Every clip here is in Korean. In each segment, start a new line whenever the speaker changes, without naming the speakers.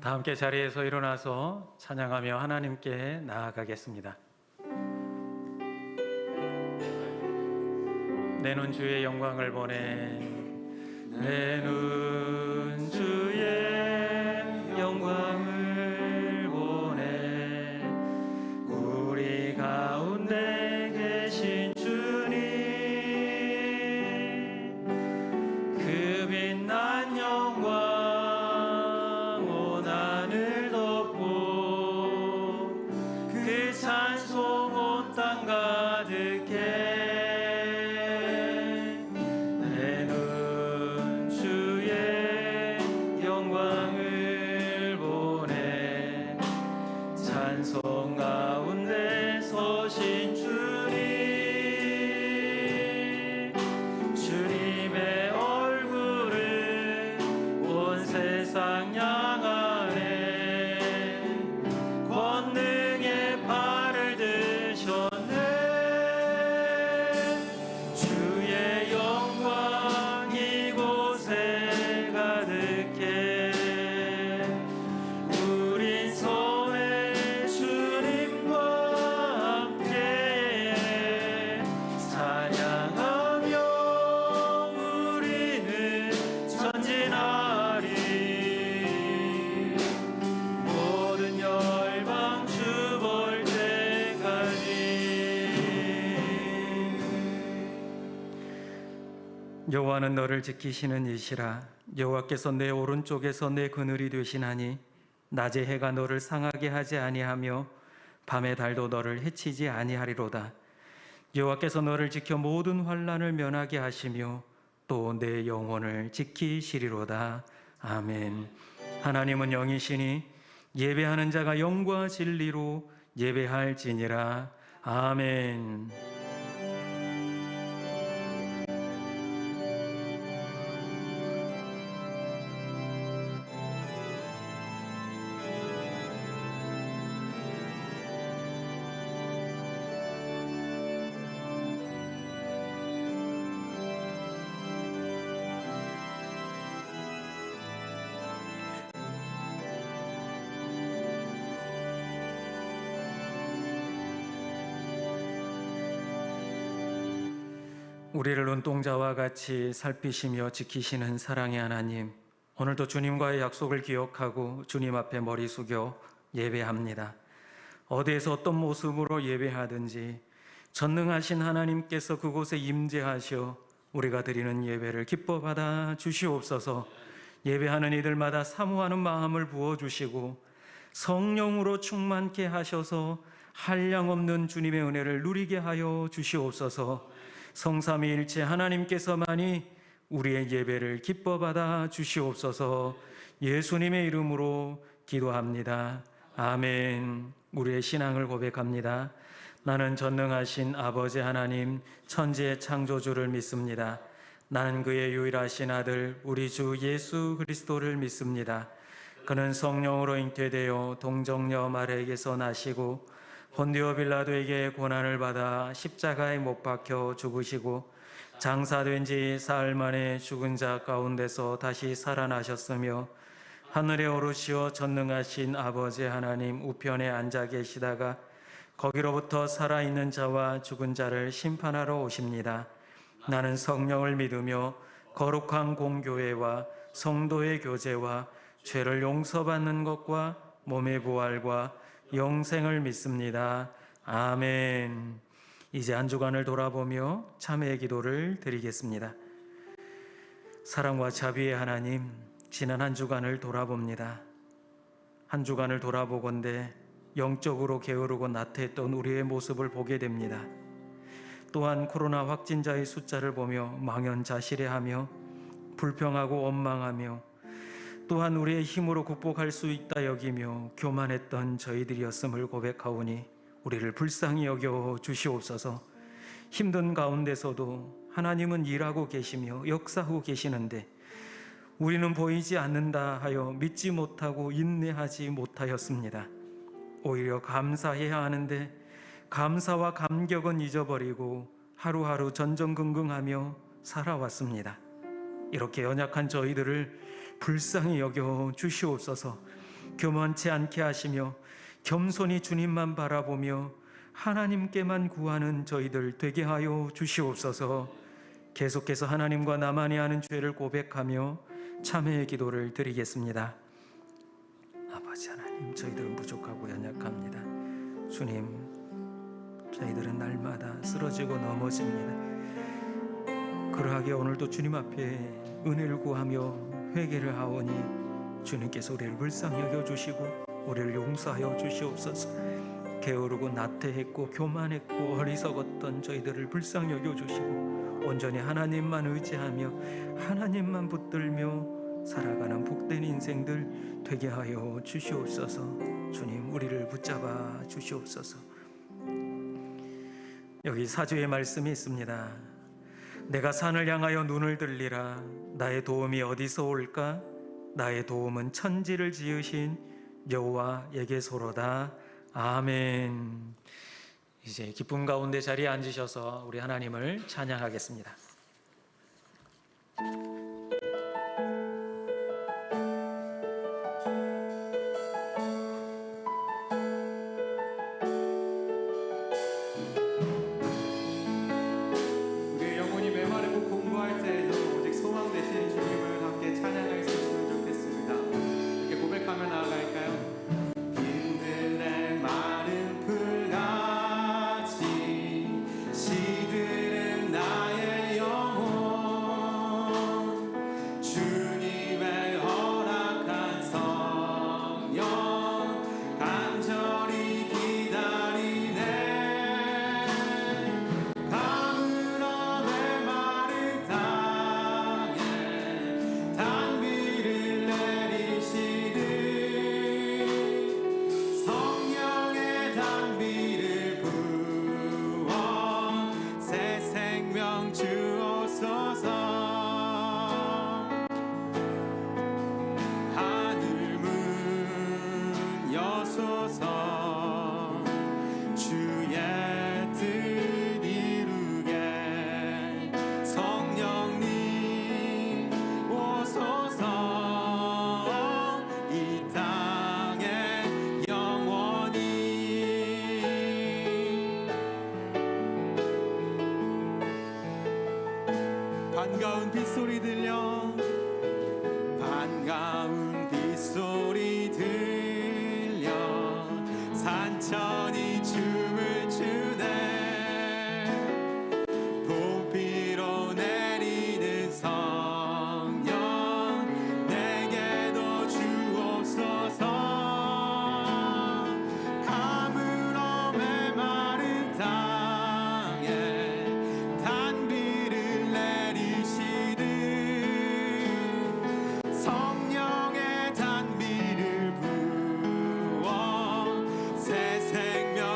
다 함께 자리에서 일어나서 찬양하며 하나님께 나아가겠습니다. 내 눈 주의 영광을 보내, 내 눈 주의 영광을 보내, 우리 가운데 계신 주님, 그 빛난 영광 온 하늘 덮고, 그 찬송 온 땅 가득해. 찬송 가운데 서신 주님, 주님의 얼굴을 온 세상 향하네, 권능의 발을 드셨네. 주의 영광 이곳에 가득해. 우린 여호와는 너를 지키시는 이시라. 여호와께서 내 오른쪽에서 내 그늘이 되시나니, 낮에 해가 너를 상하게 하지 아니하며 밤의 달도 너를 해치지 아니하리로다. 여호와께서 너를 지켜 모든 환난을 면하게 하시며 또 내 영혼을 지키시리로다. 아멘. 하나님은 영이시니 예배하는 자가 영과 진리로 예배할지니라. 아멘. 우리를 눈동자와 같이 살피시며 지키시는 사랑의 하나님, 오늘도 주님과의 약속을 기억하고 주님 앞에 머리 숙여 예배합니다. 어디에서 어떤 모습으로 예배하든지 전능하신 하나님께서 그곳에 임재하셔 우리가 드리는 예배를 기뻐 받아 주시옵소서. 예배하는 이들마다 사모하는 마음을 부어주시고 성령으로 충만케 하셔서 한량없는 주님의 은혜를 누리게 하여 주시옵소서. 성삼위일체 하나님께서만이 우리의 예배를 기뻐 받아 주시옵소서. 예수님의 이름으로 기도합니다. 아멘. 우리의 신앙을 고백합니다. 나는 전능하신 아버지 하나님, 천지의 창조주를 믿습니다. 나는 그의 유일하신 아들 우리 주 예수 그리스도를 믿습니다. 그는 성령으로 잉태되어 동정녀 마리아에게서 나시고 본디오 빌라도에게 고난을 받아 십자가에 못 박혀 죽으시고 장사된 지 사흘 만에 죽은 자 가운데서 다시 살아나셨으며 하늘에 오르시어 전능하신 아버지 하나님 우편에 앉아 계시다가 거기로부터 살아있는 자와 죽은 자를 심판하러 오십니다. 나는 성령을 믿으며 거룩한 공교회와 성도의 교제와 죄를 용서받는 것과 몸의 부활과 영생을 믿습니다. 아멘. 이제 한 주간을 돌아보며 참회의 기도를 드리겠습니다. 사랑과 자비의 하나님, 지난 한 주간을 돌아봅니다. 한 주간을 돌아보건대 영적으로 게으르고 나태했던 우리의 모습을 보게 됩니다. 또한 코로나 확진자의 숫자를 보며 망연자실해하며 불평하고 원망하며 또한 우리의 힘으로 극복할 수 있다 여기며 교만했던 저희들이었음을 고백하오니 우리를 불쌍히 여겨 주시옵소서. 힘든 가운데서도 하나님은 일하고 계시며 역사하고 계시는데 우리는 보이지 않는다 하여 믿지 못하고 인내하지 못하였습니다. 오히려 감사해야 하는데 감사와 감격은 잊어버리고 하루하루 전전긍긍하며 살아왔습니다. 이렇게 연약한 저희들을 불쌍히 여겨 주시옵소서. 교만치 않게 하시며 겸손히 주님만 바라보며 하나님께만 구하는 저희들 되게 하여 주시옵소서. 계속해서 하나님과 나만이 하는 죄를 고백하며 참회의 기도를 드리겠습니다. 아버지 하나님, 저희들은 부족하고 연약합니다. 주님, 저희들은 날마다 쓰러지고 넘어집니다. 그러하게 오늘도 주님 앞에 은혜를 구하며 회개를 하오니 주님께서 우리를 불쌍히 여겨주시고 우리를 용서하여 주시옵소서. 게으르고 나태했고 교만했고 어리석었던 저희들을 불쌍히 여겨주시고 온전히 하나님만 의지하며 하나님만 붙들며 살아가는 복된 인생들 되게 하여 주시옵소서. 주님, 우리를 붙잡아 주시옵소서. 여기 사주의 말씀이 있습니다. 내가 산을 향하여 눈을 들리라. 나의 도움이 어디서 올까? 나의 도움은 천지를 지으신 여호와에게서로다. 아멘. 이제 기쁨 가운데 자리에 앉으셔서 우리 하나님을 찬양하겠습니다.
우리의 영혼이 메마르고 공부할 때에도 오직 소망 되시는 주님을 함께 찬양할 수 있으면 좋겠습니다. 이렇게 고백하며 나아갈까요? 반가운 빗소리 들려 반가운 빗소리 들려 산천이 춤을 추네 봄비로 내리는 성령 내게도 주옵소서 가물어 메마른 땅에 단비를 내리시듯 성령의 단비를 부어 새 생명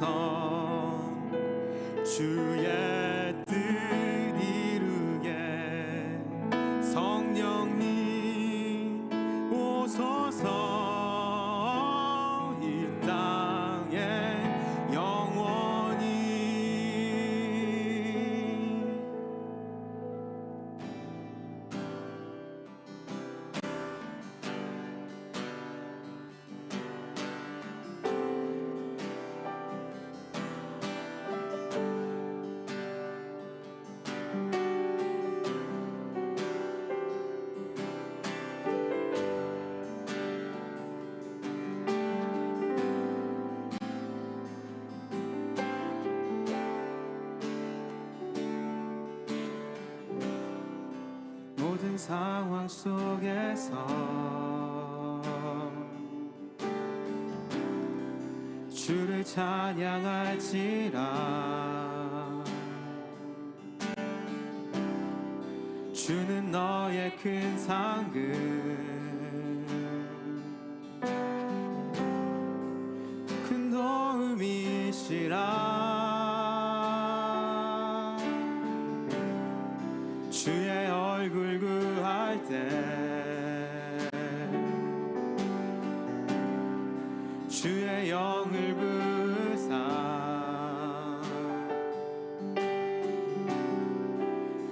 하소서. 주의 뜻 이루게 성령님 오소서. 이 땅에 영원히. 모든 상황 속에서 주를 찬양할지라. 주는 너의 큰 상급, 큰 도움이시라. 주의 얼굴 구할 때 주의 영을 부으사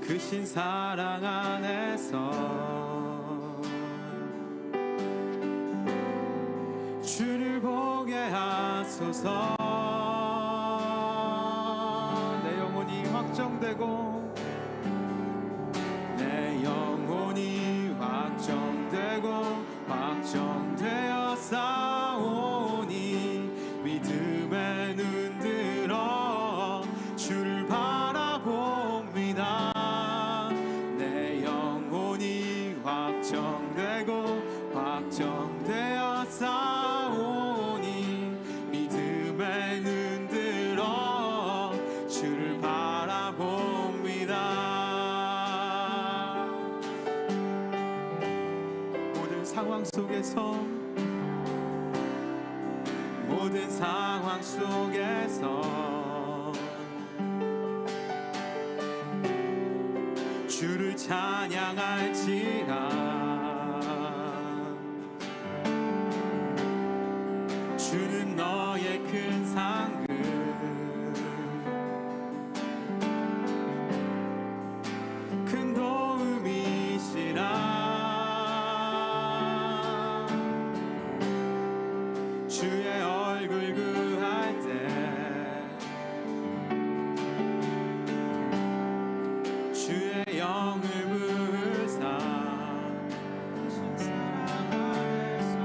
크신 사랑 안에서 주를 보게 하소서. 내 영혼이 확정되고 확정되어 싸우니 믿음에 눈들어 주를 바라봅니다. 내 영혼이 확정되어 싸우니 믿음에 눈들어 주를 바라봅니다. 상황 속에서 모든 상황 속에서 주를 찬양할지라. 주는 너의 큰 상급, 큰 도움이시라. 주의 얼굴 구할 때 주의 영을 부으사 크신 사랑 안에서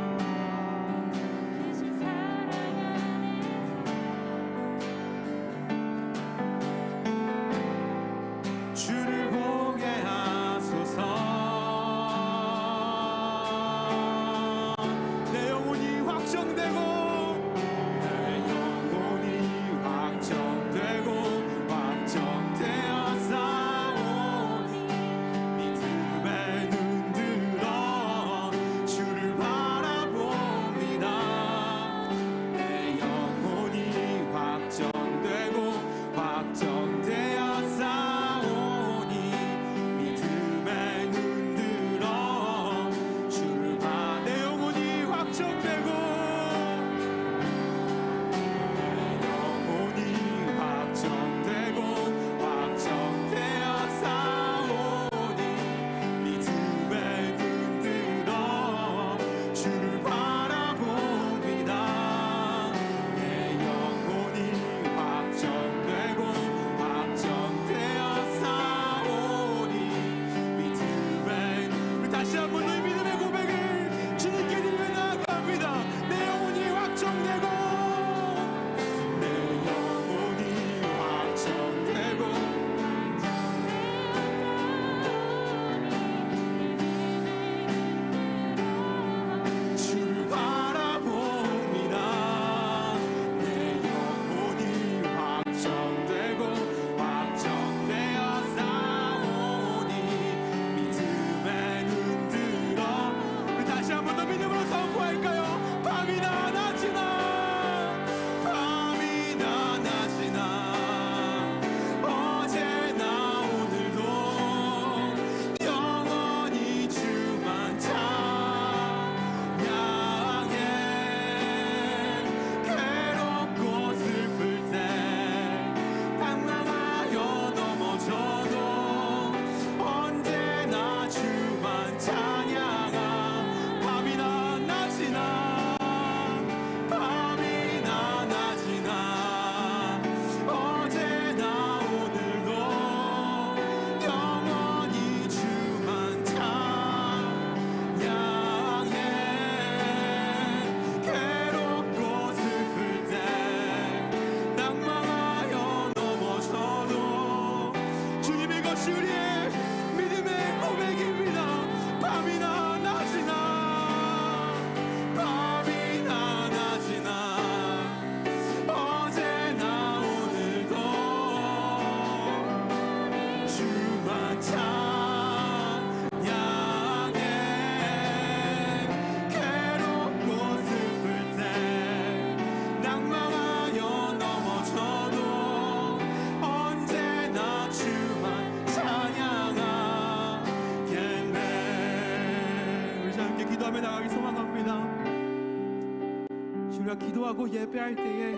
우리가 기도하고 예배할 때에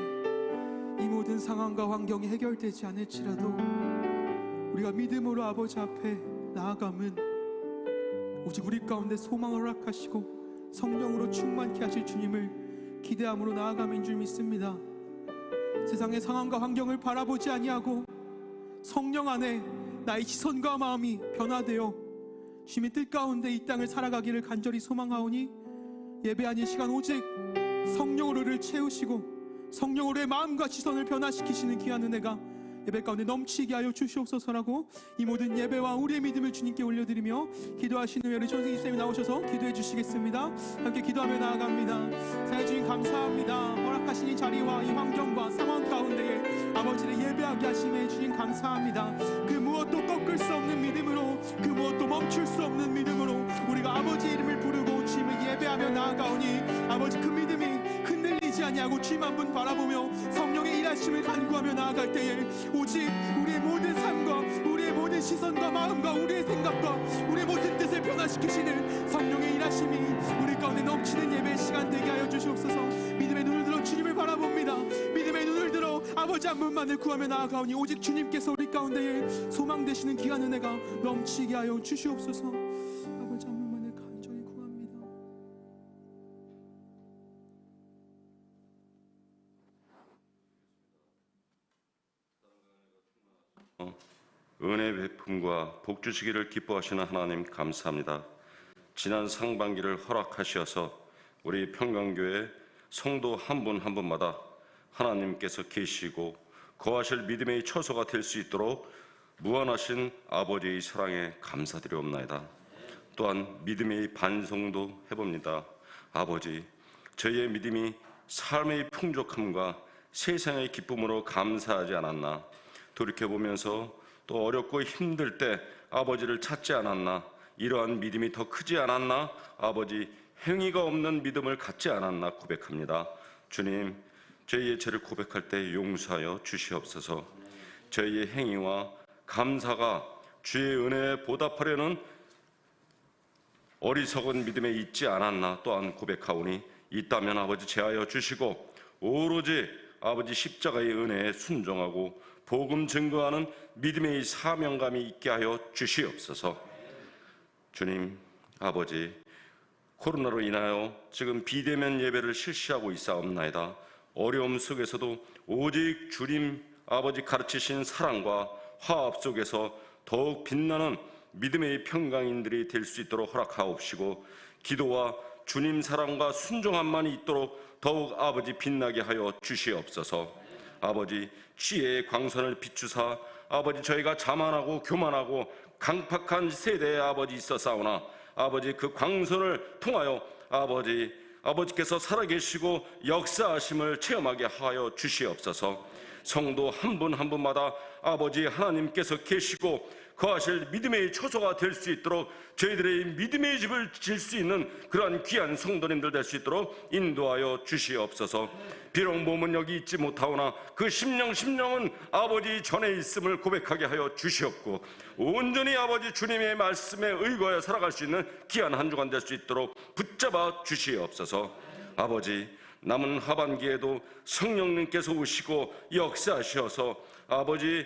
이 모든 상황과 환경이 해결되지 않을지라도 우리가 믿음으로 아버지 앞에 나아감은 오직 우리 가운데 소망을 허락하시고 성령으로 충만케 하실 주님을 기대함으로 나아감인 줄 믿습니다. 세상의 상황과 환경을 바라보지 아니하고 성령 안에 나의 시선과 마음이 변화되어 주님의 뜻 가운데 이 땅을 살아가기를 간절히 소망하오니 예배하는 시간 오직 성령으로 를 채우시고 성령으로의 마음과 시선을 변화시키시는 귀한 은혜가 예배 가운데 넘치게 하여 주시옵소서라고 이 모든 예배와 우리의 믿음을 주님께 올려드리며 기도하시는 후에 우리 조승희 쌤이 나오셔서 기도해 주시겠습니다. 함께 기도하며 나아갑니다. 사랑해 주님 감사합니다. 허락하신 이 자리와 이 환경과 상황 가운데에 아버지를 예배하게 하심에 주님 감사합니다. 그 무엇도 꺾을 수 없는 믿음으로 그 무엇도 멈출 수 없는 믿음으로 우리가 아버지 이름을 부르고 주님을 예배하며 나아가오니 아버지 그 믿음이 흔들리지 아니하고 주님 한 분 바라보며 성령의 일하심을 간구하며 나아갈 때에 오직 우리의 모든 삶과 우리의 모든 시선과 마음과 우리의 생각과 우리의 모든 뜻을 변화시키시는 성령의 일하심이 우리 가운데 넘치는 예배의 시간 되게 하여 주시옵소서. 믿음의 눈을 들어 주님을 바라봅니다. 믿음의 눈을 들어 아버지 한 분만을 구하며 나아가오니 오직 주님께서 우리 가운데에 소망 되시는 귀한 은혜가 넘치게 하여 주시옵소서. 아버지 한 분만을 간절히 구합니다.
은혜 베품과 복 주시기를 기뻐하시는 하나님 감사합니다. 지난 상반기를 허락하셔서 우리 평강교회 성도 한 분 한 분마다 하나님께서 계시고 거하실 믿음의 처소가 될 수 있도록 무한하신 아버지의 사랑에 감사드리옵나이다. 또한 믿음의 반성도 해봅니다. 아버지, 저희의 믿음이 삶의 풍족함과 세상의 기쁨으로 감사하지 않았나, 돌이켜보면서 또 어렵고 힘들 때 아버지를 찾지 않았나, 이러한 믿음이 더 크지 않았나, 아버지 행위가 없는 믿음을 갖지 않았나 고백합니다. 주님, 저희의 죄를 고백할 때 용서하여 주시옵소서. 저희의 행위와 감사가 주의 은혜에 보답하려는 어리석은 믿음에 있지 않았나 또한 고백하오니 있다면 아버지 제하여 주시고 오로지 아버지 십자가의 은혜에 순종하고 복음 증거하는 믿음의 사명감이 있게 하여 주시옵소서. 주님, 아버지, 코로나로 인하여 지금 비대면 예배를 실시하고 있사옵나이다. 어려움 속에서도 오직 주님 아버지 가르치신 사랑과 화합 속에서 더욱 빛나는 믿음의 평강인들이 될 수 있도록 허락하옵시고 기도와 주님 사랑과 순종함만이 있도록 더욱 아버지 빛나게 하여 주시옵소서. 아버지, 지혜의 광선을 비추사 아버지 저희가 자만하고 교만하고 강팍한 세대에 아버지 있었사오나 아버지 그 광선을 통하여 아버지께서 살아계시고 역사하심을 체험하게 하여 주시옵소서. 성도 한 분 한 분마다 아버지 하나님께서 계시고 거하실 믿음의 처소가 될 수 있도록 저희들의 믿음의 집을 질 수 있는 그러한 귀한 성도님들 될 수 있도록 인도하여 주시옵소서. 비록 몸은 여기 있지 못하오나 그 심령은 아버지 전에 있음을 고백하게 하여 주시옵고 온전히 아버지 주님의 말씀에 의거하여 살아갈 수 있는 귀한 한 주간 될 수 있도록 붙잡아 주시옵소서. 아버지, 남은 하반기에도 성령님께서 오시고 역사하셔서 아버지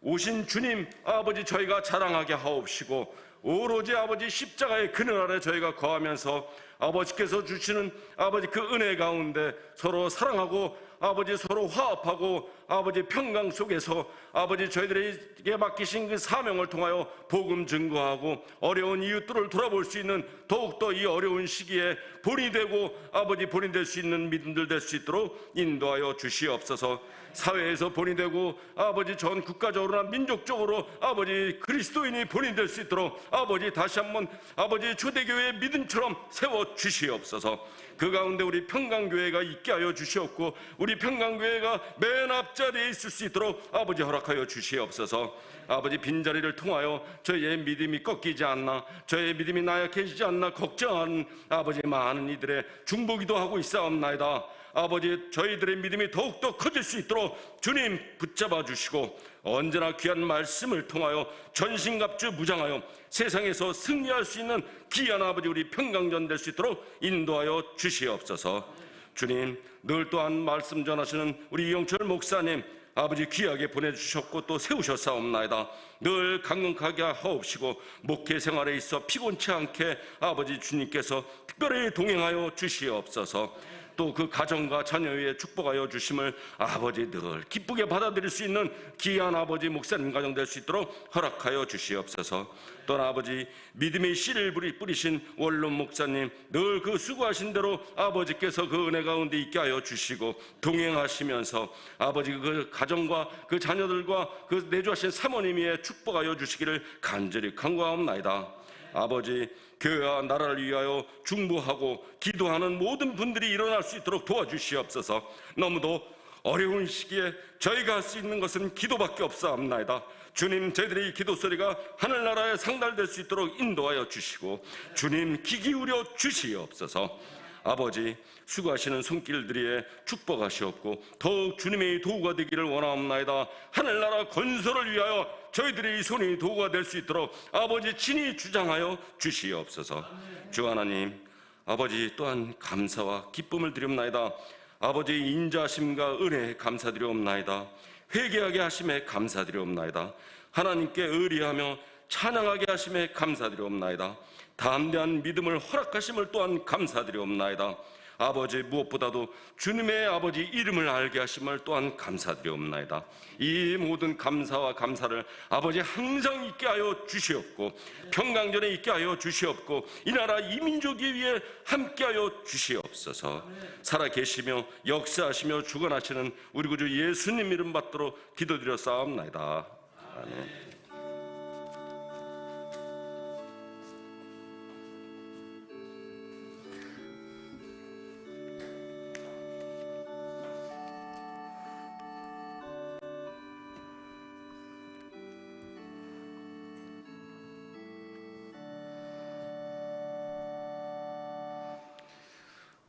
오신 주님 아버지 저희가 자랑하게 하옵시고 오로지 아버지 십자가의 그늘 아래 저희가 거하면서 아버지께서 주시는 아버지 그 은혜 가운데 서로 사랑하고 아버지 서로 화합하고 아버지 평강 속에서 아버지 저희들에게 맡기신 그 사명을 통하여 복음 증거하고 어려운 이웃들을 돌아볼 수 있는 더욱더 이 어려운 시기에 본이 되고 아버지 본이 될 수 있는 믿음들 될 수 있도록 인도하여 주시옵소서. 사회에서 본이 되고 아버지 전 국가적으로나 민족적으로 아버지 그리스도인이 본이 될 수 있도록 아버지 다시 한번 아버지 초대교회의 믿음처럼 세워 주시옵소서. 그 가운데 우리 평강교회가 있게 하여 주시옵고 우리 평강교회가 맨 앞자리에 있을 수 있도록 아버지 허락하여 주시옵소서. 아버지 빈자리를 통하여 저희의 믿음이 꺾이지 않나, 저희의 믿음이 나약해지지 않나 걱정하는 아버지 많은 이들의 중보기도 하고 있사옵나이다. 아버지 저희들의 믿음이 더욱더 커질 수 있도록 주님 붙잡아 주시고 언제나 귀한 말씀을 통하여 전신갑주 무장하여 세상에서 승리할 수 있는 귀한 아버지 우리 평강전 될 수 있도록 인도하여 주시옵소서. 주님, 늘 또한 말씀 전하시는 우리 이영철 목사님 아버지 귀하게 보내주셨고 또 세우셨사옵나이다. 늘 강건하게 하옵시고 목회 생활에 있어 피곤치 않게 아버지 주님께서 특별히 동행하여 주시옵소서. 또 그 가정과 자녀의 축복하여 주심을 아버지 늘 기쁘게 받아들일 수 있는 귀한 아버지 목사님 가정 될 수 있도록 허락하여 주시옵소서. 또한 아버지 믿음의 씨를 뿌리신 원룸 목사님 늘 그 수고하신 대로 아버지께서 그 은혜 가운데 있게 하여 주시고 동행하시면서 아버지 그 가정과 그 자녀들과 그 내주하신 사모님의 축복하여 주시기를 간절히 간구하옵나이다. 아버지 교회와 나라를 위하여 중보하고 기도하는 모든 분들이 일어날 수 있도록 도와주시옵소서. 너무도 어려운 시기에 저희가 할 수 있는 것은 기도밖에 없사옵나이다. 주님, 저희들의 이 기도 소리가 하늘나라에 상달될 수 있도록 인도하여 주시고 주님 귀 기울여 주시옵소서. 아버지 수고하시는 손길들이에 축복하시옵고 더욱 주님의 도구가 되기를 원하옵나이다. 하늘나라 건설을 위하여 저희들의 이 손이 도구가 될 수 있도록 아버지 친히 주장하여 주시옵소서. 주 하나님, 아버지 또한 감사와 기쁨을 드리옵나이다. 아버지 인자하심과 은혜에 감사드리옵나이다. 회개하게 하심에 감사드리옵나이다. 하나님께 의리하며 찬양하게 하심에 감사드리옵나이다. 담대한 믿음을 허락하심을 또한 감사드리옵나이다. 아버지 무엇보다도 주님의 아버지 이름을 알게 하심을 또한 감사드리옵나이다. 이 모든 감사와 감사를 아버지 항상 있게 하여 주시옵고 평강전에 있게 하여 주시옵고 이 나라 이 민족이 위해 함께 하여 주시옵소서. 살아계시며 역사하시며 주관하시는 우리 구주 예수님 이름 받도록 기도드려 싸움나이다. 아멘.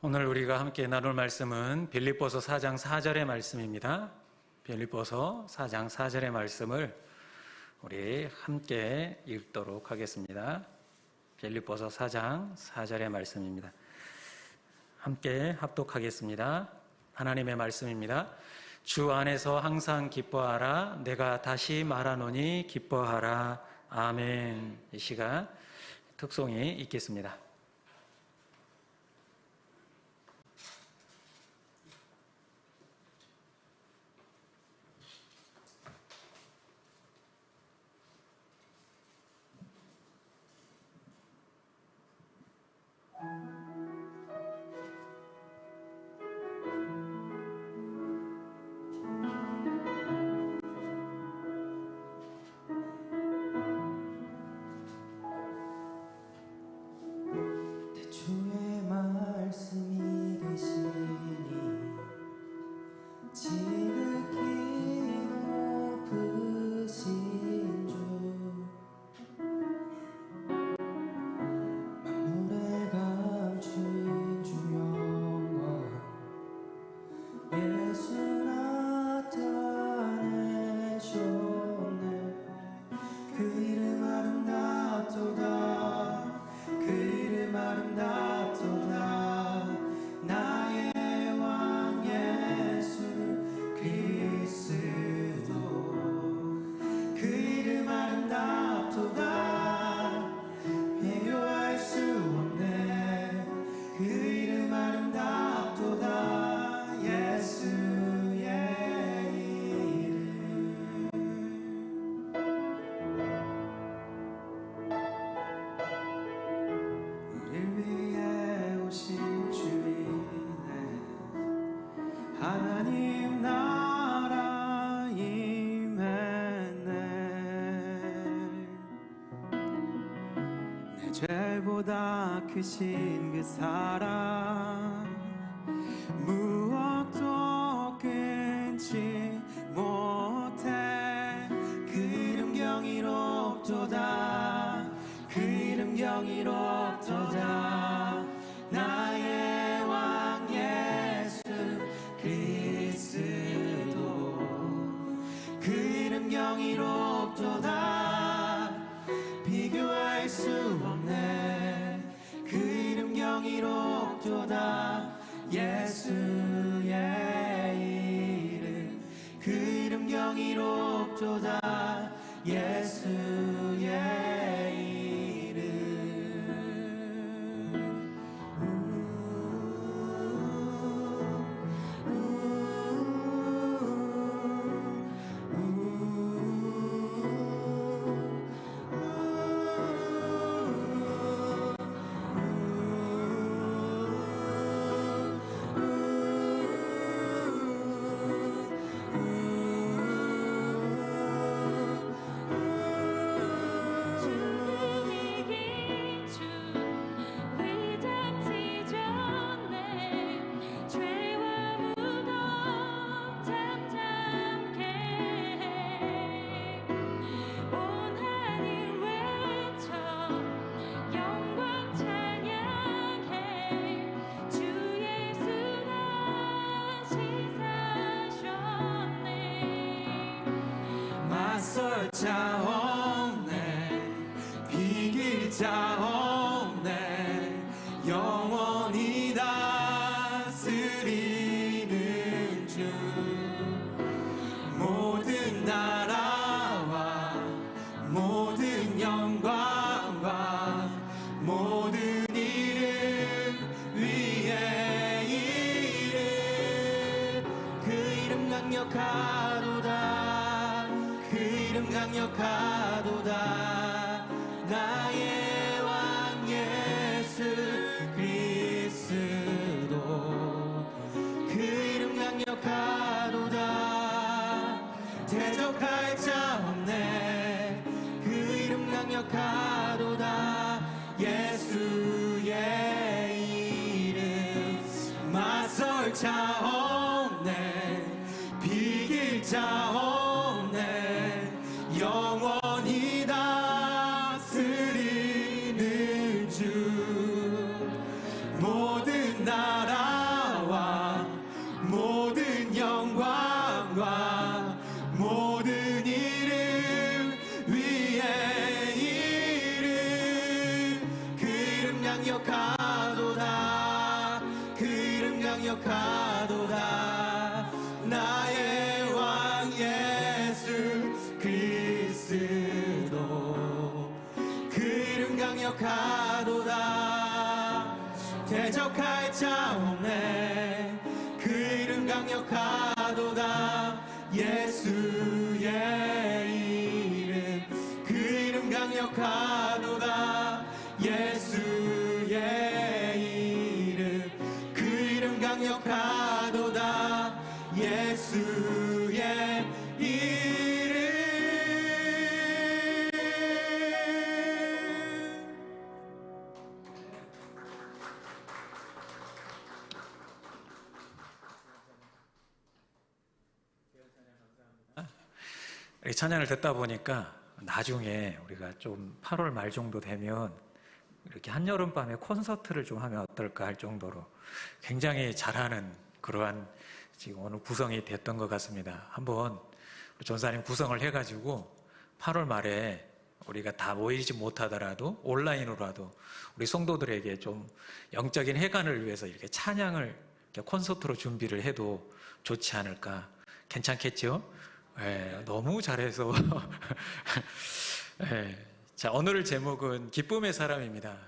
오늘 우리가 함께 나눌 말씀은 빌립보서 4장 4절의 말씀입니다. 빌립보서 4장 4절의 말씀을 우리 함께 읽도록 하겠습니다. 빌립보서 4장 4절의 말씀입니다. 함께 합독하겠습니다. 하나님의 말씀입니다. 주 안에서 항상 기뻐하라. 내가 다시 말하노니 기뻐하라. 아멘. 이 시간 특송이 있겠습니다.
죄보다 크신 그 사랑 무엇도 끊지 못해. 그 이름 경이롭도다. 그 이름 경이롭도다. 나의 왕 예수 그리스도. 그 이름 경이롭도다. 비교할 수 없네. 그 이름 경이롭도다. 예수의 이름 그 이름 경이롭도다 예수의 이름 맞설 자 없네 비길 자 없네 영원히 다스리는 주 모든 나라와 모든 영광과 모든 이름 위에 이름 그 이름 강력하도다 그 이름 강력하도다 나의 왕 예수 그리스도 그 이름 강력하도다 대적할 자 없네 그 이름 강력하도다 예수의 이름 맞설 자 없네 비길 자 없네 영원히 다스리는 주 모든 나라와 모든 영광과 모든 이름 위에 이름 그 이름 강력하도다 그 이름 강력하도다 나의 왕 예수 그리스도 그 이름 강력하도다 대적할 자 없네 그 이름 강력하도다 예수의 이름 그 이름 강력하도다 예수의 이름 그 이름 강력하도다 예수의 이름
이 찬양을 듣다 보니까 나중에 우리가 좀 8월 말 정도 되면 이렇게 한여름밤에 콘서트를 좀 하면 어떨까 할 정도로 굉장히 잘하는 그러한 지금 오늘 구성이 됐던 것 같습니다. 한번 우리 전사님 구성을 해가지고 8월 말에 우리가 다 모이지 못하더라도 온라인으로라도 우리 성도들에게 좀 영적인 해관을 위해서 이렇게 찬양을 이렇게 콘서트로 준비를 해도 좋지 않을까. 괜찮겠죠? 네, 너무 잘해서. 네. 자, 오늘 제목은 기쁨의 사람입니다.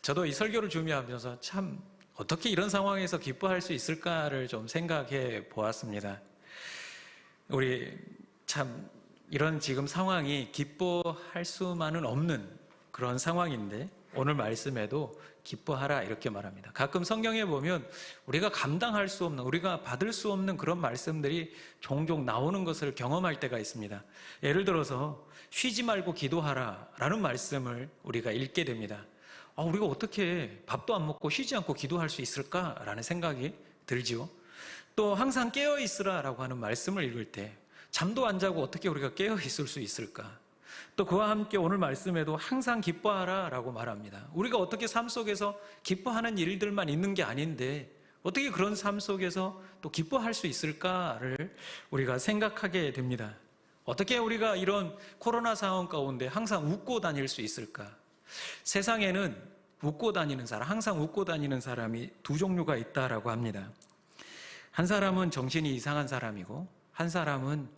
저도 이 설교를 준비하면서 참 어떻게 이런 상황에서 기뻐할 수 있을까를 좀 생각해 보았습니다. 우리 참 이런 지금 상황이 기뻐할 수만은 없는 그런 상황인데 오늘 말씀에도 기뻐하라 이렇게 말합니다. 가끔 성경에 보면 우리가 감당할 수 없는, 우리가 받을 수 없는 그런 말씀들이 종종 나오는 것을 경험할 때가 있습니다. 예를 들어서 쉬지 말고 기도하라 라는 말씀을 우리가 읽게 됩니다. 우리가 어떻게 밥도 안 먹고 쉬지 않고 기도할 수 있을까라는 생각이 들지요. 또 항상 깨어 있으라 라고 하는 말씀을 읽을 때 잠도 안 자고 어떻게 우리가 깨어 있을 수 있을까? 또 그와 함께 오늘 말씀에도 항상 기뻐하라 라고 말합니다. 우리가 어떻게 삶 속에서 기뻐하는 일들만 있는 게 아닌데 어떻게 그런 삶 속에서 또 기뻐할 수 있을까를 우리가 생각하게 됩니다. 어떻게 우리가 이런 코로나 상황 가운데 항상 웃고 다닐 수 있을까? 세상에는 웃고 다니는 사람, 항상 웃고 다니는 사람이 두 종류가 있다라고 합니다. 한 사람은 정신이 이상한 사람이고 한 사람은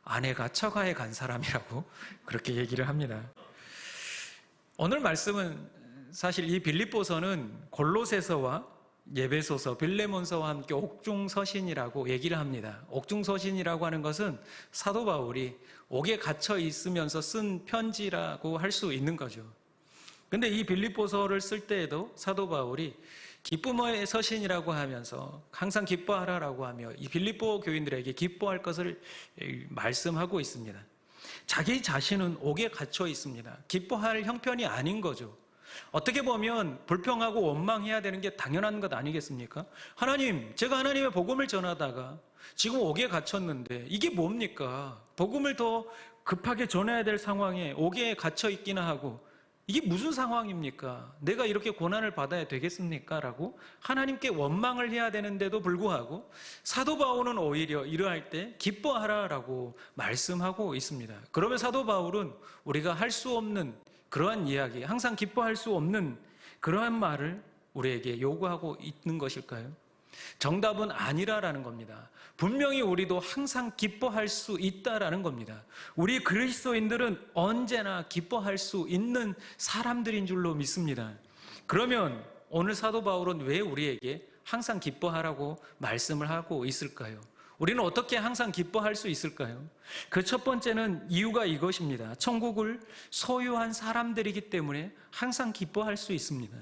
아내가 처가에 간 사람이라고 그렇게 얘기를 합니다. 오늘 말씀은 사실 이 빌립보서는 골로새서와 예배소서, 빌레몬서와 함께 옥중서신이라고 얘기를 합니다. 옥중서신이라고 하는 것은 사도 바울이 옥에 갇혀 있으면서 쓴 편지라고 할 수 있는 거죠. 근데 이 빌립보서를 쓸 때에도 사도 바울이 기쁨의 서신이라고 하면서 항상 기뻐하라라고 하며 이 빌립보 교인들에게 기뻐할 것을 말씀하고 있습니다. 자기 자신은 옥에 갇혀 있습니다. 기뻐할 형편이 아닌 거죠. 어떻게 보면 불평하고 원망해야 되는 게 당연한 것 아니겠습니까? 하나님, 제가 하나님의 복음을 전하다가 지금 옥에 갇혔는데 이게 뭡니까? 복음을 더 급하게 전해야 될 상황에 옥에 갇혀 있기나 하고 이게 무슨 상황입니까? 내가 이렇게 고난을 받아야 되겠습니까? 라고 하나님께 원망을 해야 되는데도 불구하고 사도 바울은 오히려 이러할 때 기뻐하라라고 말씀하고 있습니다. 그러면 사도 바울은 우리가 할 수 없는 그러한 이야기, 항상 기뻐할 수 없는 그러한 말을 우리에게 요구하고 있는 것일까요? 정답은 아니라라는 겁니다. 분명히 우리도 항상 기뻐할 수 있다라는 겁니다. 우리 그리스도인들은 언제나 기뻐할 수 있는 사람들인 줄로 믿습니다. 그러면 오늘 사도 바울은 왜 우리에게 항상 기뻐하라고 말씀을 하고 있을까요? 우리는 어떻게 항상 기뻐할 수 있을까요? 그 첫 번째는 이유가 이것입니다. 천국을 소유한 사람들이기 때문에 항상 기뻐할 수 있습니다.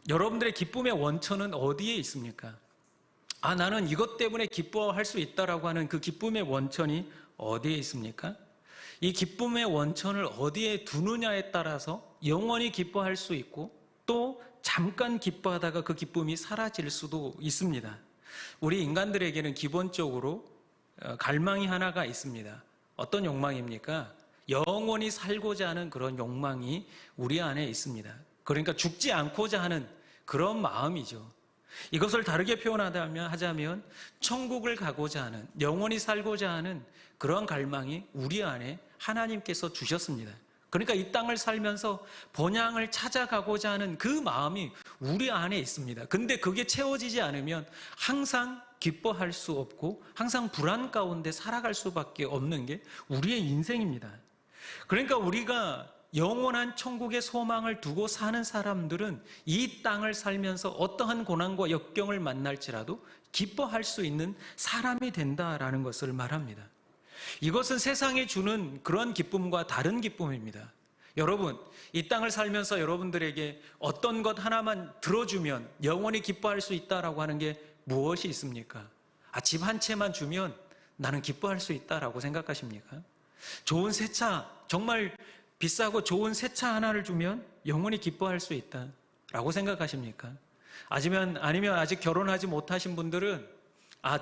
여러분들의 기쁨의 원천은 어디에 있습니까? 나는 이것 때문에 기뻐할 수 있다라고 하는 그 기쁨의 원천이 어디에 있습니까? 이 기쁨의 원천을 어디에 두느냐에 따라서 영원히 기뻐할 수 있고 또 잠깐 기뻐하다가 그 기쁨이 사라질 수도 있습니다. 우리 인간들에게는 기본적으로 갈망이 하나가 있습니다. 어떤 욕망입니까? 영원히 살고자 하는 그런 욕망이 우리 안에 있습니다. 그러니까 죽지 않고자 하는 그런 마음이죠. 이것을 다르게 하자면 천국을 가고자 하는, 영원히 살고자 하는 그런 갈망이 우리 안에 하나님께서 주셨습니다. 그러니까 이 땅을 살면서 본향을 찾아가고자 하는 그 마음이 우리 안에 있습니다. 근데 그게 채워지지 않으면 항상 기뻐할 수 없고 항상 불안 가운데 살아갈 수밖에 없는 게 우리의 인생입니다. 그러니까 우리가 영원한 천국의 소망을 두고 사는 사람들은 이 땅을 살면서 어떠한 고난과 역경을 만날지라도 기뻐할 수 있는 사람이 된다라는 것을 말합니다. 이것은 세상이 주는 그런 기쁨과 다른 기쁨입니다. 여러분, 이 땅을 살면서 여러분들에게 어떤 것 하나만 들어주면 영원히 기뻐할 수 있다라고 하는 게 무엇이 있습니까? 집 한 채만 주면 나는 기뻐할 수 있다라고 생각하십니까? 좋은 새 차, 정말 비싸고 좋은 새 차 하나를 주면 영원히 기뻐할 수 있다라고 생각하십니까? 아니면 아직 결혼하지 못하신 분들은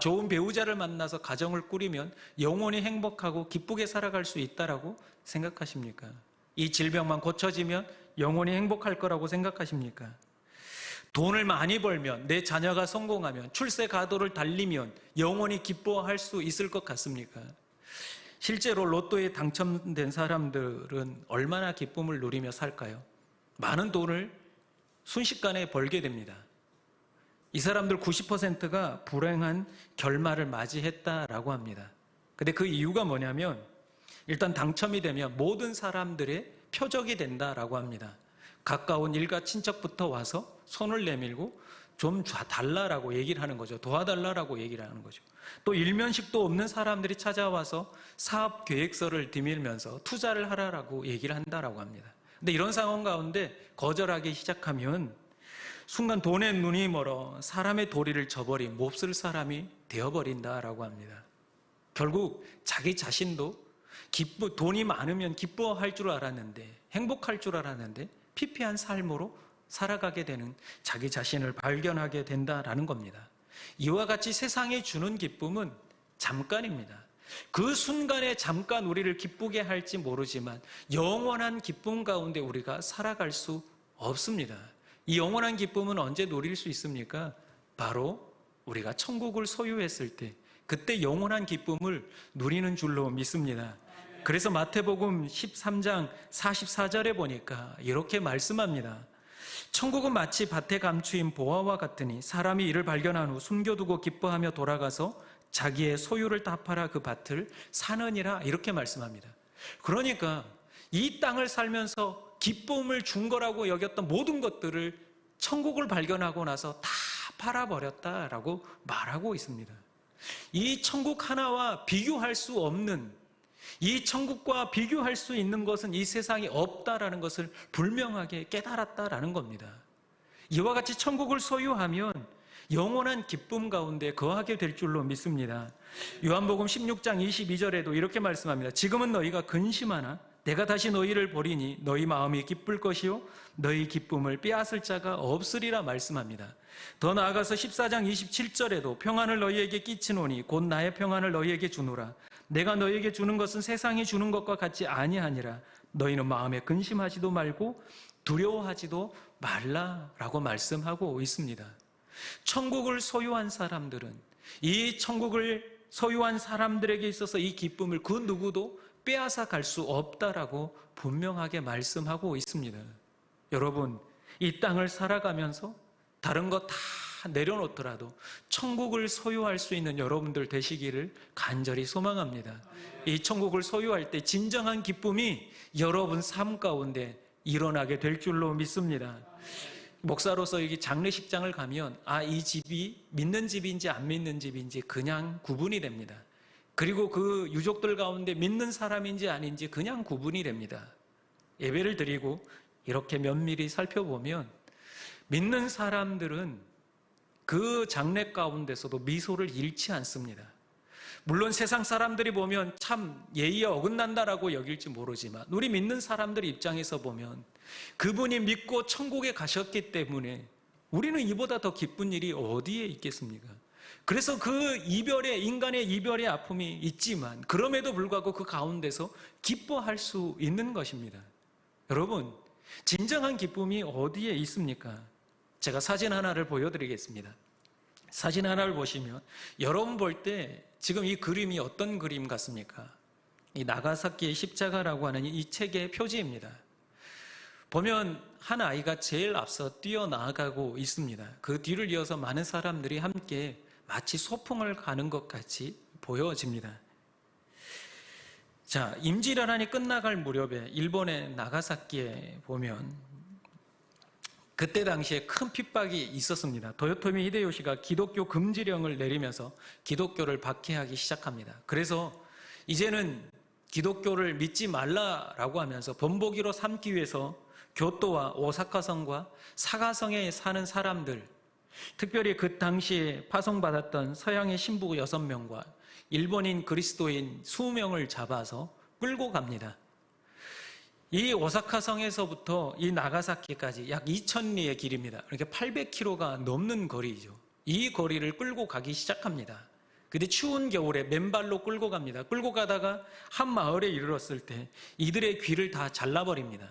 좋은 배우자를 만나서 가정을 꾸리면 영원히 행복하고 기쁘게 살아갈 수 있다라고 생각하십니까? 이 질병만 고쳐지면 영원히 행복할 거라고 생각하십니까? 돈을 많이 벌면, 내 자녀가 성공하면, 출세 가도를 달리면 영원히 기뻐할 수 있을 것 같습니까? 실제로 로또에 당첨된 사람들은 얼마나 기쁨을 누리며 살까요? 많은 돈을 순식간에 벌게 됩니다. 이 사람들 90%가 불행한 결말을 맞이했다라고 합니다. 근데 그 이유가 뭐냐면 일단 당첨이 되면 모든 사람들의 표적이 된다라고 합니다. 가까운 일가 친척부터 와서 손을 내밀고 좀 달라라고 얘기를 하는 거죠. 도와달라라고 얘기를 하는 거죠. 또 일면식도 없는 사람들이 찾아와서 사업 계획서를 디밀면서 투자를 하라라고 얘기를 한다라고 합니다. 근데 이런 상황 가운데 거절하기 시작하면 순간 돈에 눈이 멀어 사람의 도리를 저버린 몹쓸 사람이 되어버린다라고 합니다. 결국 자기 자신도 돈이 많으면 기뻐할 줄 알았는데, 행복할 줄 알았는데 피폐한 삶으로 살아가게 되는 자기 자신을 발견하게 된다라는 겁니다. 이와 같이 세상이 주는 기쁨은 잠깐입니다. 그 순간에 잠깐 우리를 기쁘게 할지 모르지만 영원한 기쁨 가운데 우리가 살아갈 수 없습니다. 이 영원한 기쁨은 언제 누릴 수 있습니까? 바로 우리가 천국을 소유했을 때, 그때 영원한 기쁨을 누리는 줄로 믿습니다. 그래서 마태복음 13장 44절에 보니까 이렇게 말씀합니다. 천국은 마치 밭에 감추인 보화와 같으니 사람이 이를 발견한 후 숨겨두고 기뻐하며 돌아가서 자기의 소유를 다 팔아 그 밭을 사느니라, 이렇게 말씀합니다. 그러니까 이 땅을 살면서 기쁨을 준 거라고 여겼던 모든 것들을 천국을 발견하고 나서 다 팔아버렸다라고 말하고 있습니다. 이 천국 하나와 비교할 수 없는, 이 천국과 비교할 수 있는 것은 이 세상에 없다라는 것을 분명하게 깨달았다라는 겁니다. 이와 같이 천국을 소유하면 영원한 기쁨 가운데 거하게 될 줄로 믿습니다. 요한복음 16장 22절에도 이렇게 말씀합니다. 지금은 너희가 근심하나 내가 다시 너희를 보리니 너희 마음이 기쁠 것이요 너희 기쁨을 빼앗을 자가 없으리라 말씀합니다. 더 나아가서 14장 27절에도 평안을 너희에게 끼치노니 곧 나의 평안을 너희에게 주노라. 내가 너희에게 주는 것은 세상이 주는 것과 같지 아니하니라. 너희는 마음에 근심하지도 말고 두려워하지도 말라라고 말씀하고 있습니다. 천국을 소유한 사람들은, 이 천국을 소유한 사람들에게 있어서 이 기쁨을 그 누구도 빼앗아 갈 수 없다라고 분명하게 말씀하고 있습니다. 여러분, 이 땅을 살아가면서 다른 거 다 내려놓더라도 천국을 소유할 수 있는 여러분들 되시기를 간절히 소망합니다. 이 천국을 소유할 때 진정한 기쁨이 여러분 삶 가운데 일어나게 될 줄로 믿습니다. 목사로서 여기 장례식장을 가면 이 집이 믿는 집인지 안 믿는 집인지 그냥 구분이 됩니다. 그리고 그 유족들 가운데 믿는 사람인지 아닌지 그냥 구분이 됩니다. 예배를 드리고 이렇게 면밀히 살펴보면 믿는 사람들은 그 장례 가운데서도 미소를 잃지 않습니다. 물론 세상 사람들이 보면 참 예의에 어긋난다라고 여길지 모르지만 우리 믿는 사람들 입장에서 보면 그분이 믿고 천국에 가셨기 때문에 우리는 이보다 더 기쁜 일이 어디에 있겠습니까? 그래서 그 인간의 이별의 아픔이 있지만 그럼에도 불구하고 그 가운데서 기뻐할 수 있는 것입니다. 여러분, 진정한 기쁨이 어디에 있습니까? 제가 사진 하나를 보여드리겠습니다. 사진 하나를 보시면 여러분 볼 때 지금 이 그림이 어떤 그림 같습니까? 이 나가사키의 십자가라고 하는 이 책의 표지입니다. 보면 한 아이가 제일 앞서 뛰어나가고 있습니다. 그 뒤를 이어서 많은 사람들이 함께 마치 소풍을 가는 것 같이 보여집니다. 자, 임진왜란이 끝나갈 무렵에 일본의 나가사키에 보면 그때 당시에 큰 핍박이 있었습니다. 도요토미 히데요시가 기독교 금지령을 내리면서 기독교를 박해하기 시작합니다. 그래서 이제는 기독교를 믿지 말라라고 하면서 본보기로 삼기 위해서 교토와 오사카성과 사가성에 사는 사람들, 특별히 그 당시에 파송받았던 서양의 신부 6명과 일본인 그리스도인 20명을 잡아서 끌고 갑니다. 이 오사카성에서부터 이 나가사키까지 약 2000리의 길입니다. 그러니까 800km가 넘는 거리죠. 이 거리를 끌고 가기 시작합니다. 근데 추운 겨울에 맨발로 끌고 갑니다. 끌고 가다가 한 마을에 이르렀을 때 이들의 귀를 다 잘라버립니다.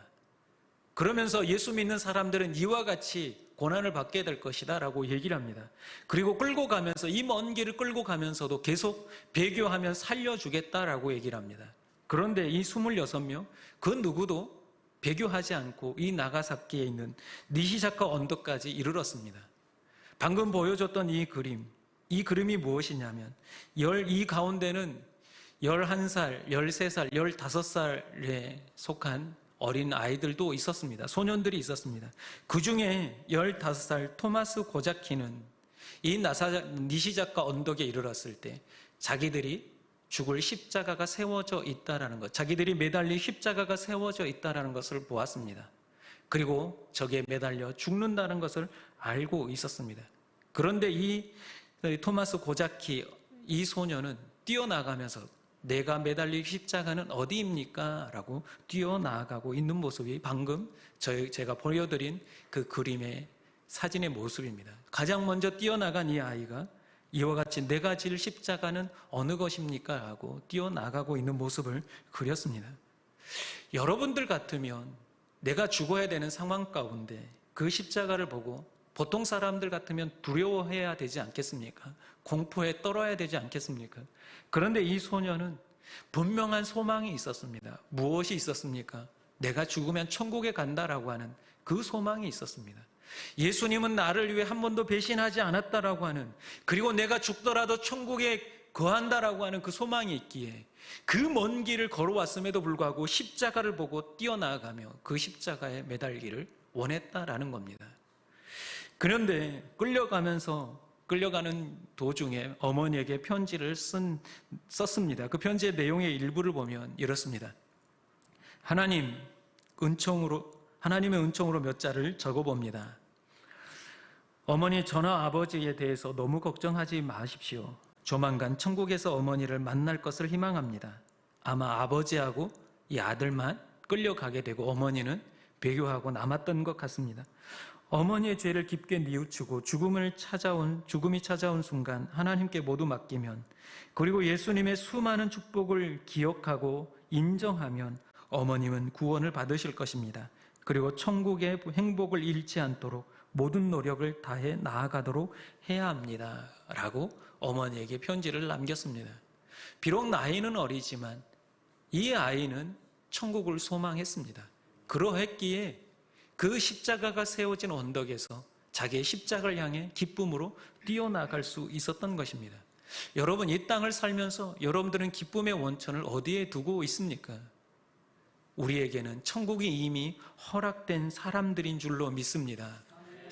그러면서 예수 믿는 사람들은 이와 같이 고난을 받게 될 것이다 라고 얘기를 합니다. 그리고 끌고 가면서 이 먼 길을 끌고 가면서도 계속 배교하면 살려주겠다라고 얘기를 합니다. 그런데 이 26명 그 누구도 배교하지 않고 이 나가사키에 있는 니시자카 언덕까지 이르렀습니다. 방금 보여줬던 이 그림이 무엇이냐면 이 가운데는 11살, 13살, 15살에 속한 어린 아이들도 있었습니다. 소년들이 있었습니다. 그 중에 15살 토마스 고자키는 이 니시자카 언덕에 이르렀을 때 자기들이 죽을 십자가가 세워져 있다라는 것, 자기들이 매달릴 십자가가 세워져 있다라는 것을 보았습니다. 그리고 저기에 매달려 죽는다는 것을 알고 있었습니다. 그런데 이 토마스 고자키, 이 소녀는 뛰어나가면서 내가 매달릴 십자가는 어디입니까? 라고 뛰어나가고 있는 모습이 방금 제가 보여드린 그 그림의 사진의 모습입니다. 가장 먼저 뛰어나간 이 아이가 이와 같이 내가 질 십자가는 어느 것입니까? 하고 뛰어나가고 있는 모습을 그렸습니다. 여러분들 같으면 내가 죽어야 되는 상황 가운데 그 십자가를 보고 보통 사람들 같으면 두려워해야 되지 않겠습니까? 공포에 떨어야 되지 않겠습니까? 그런데 이 소녀는 분명한 소망이 있었습니다. 무엇이 있었습니까? 내가 죽으면 천국에 간다라고 하는 그 소망이 있었습니다. 예수님은 나를 위해 한 번도 배신하지 않았다라고 하는, 그리고 내가 죽더라도 천국에 거한다라고 하는 그 소망이 있기에 그 먼 길을 걸어왔음에도 불구하고 십자가를 보고 뛰어나가며 그 십자가에 매달기를 원했다라는 겁니다. 그런데 끌려가는 도중에 어머니에게 편지를 썼습니다. 그 편지의 내용의 일부를 보면 이렇습니다. 하나님의 은총으로 몇 자를 적어봅니다. 어머니, 저나 아버지에 대해서 너무 걱정하지 마십시오. 조만간 천국에서 어머니를 만날 것을 희망합니다. 아마 아버지하고 이 아들만 끌려가게 되고 어머니는 배교하고 남았던 것 같습니다. 어머니의 죄를 깊게 뉘우치고 죽음이 찾아온 순간 하나님께 모두 맡기면, 그리고 예수님의 수많은 축복을 기억하고 인정하면 어머님은 구원을 받으실 것입니다. 그리고 천국의 행복을 잃지 않도록 모든 노력을 다해 나아가도록 해야 합니다. 라고 어머니에게 편지를 남겼습니다. 비록 나이는 어리지만 이 아이는 천국을 소망했습니다. 그러했기에 그 십자가가 세워진 언덕에서 자기의 십자가를 향해 기쁨으로 뛰어나갈 수 있었던 것입니다. 여러분, 이 땅을 살면서 여러분들은 기쁨의 원천을 어디에 두고 있습니까? 우리에게는 천국이 이미 허락된 사람들인 줄로 믿습니다.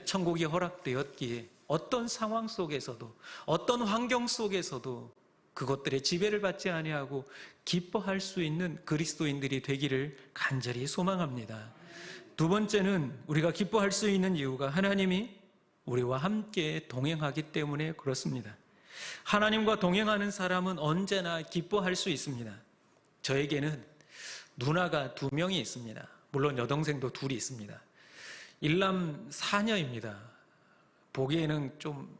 천국이 허락되었기에 어떤 상황 속에서도, 어떤 환경 속에서도 그것들의 지배를 받지 아니하고 기뻐할 수 있는 그리스도인들이 되기를 간절히 소망합니다. 두 번째는 우리가 기뻐할 수 있는 이유가 하나님이 우리와 함께 동행하기 때문에 그렇습니다. 하나님과 동행하는 사람은 언제나 기뻐할 수 있습니다. 저에게는 누나가 2명이 있습니다. 물론 여동생도 2이 있습니다. 일남 4녀입니다. 보기에는 좀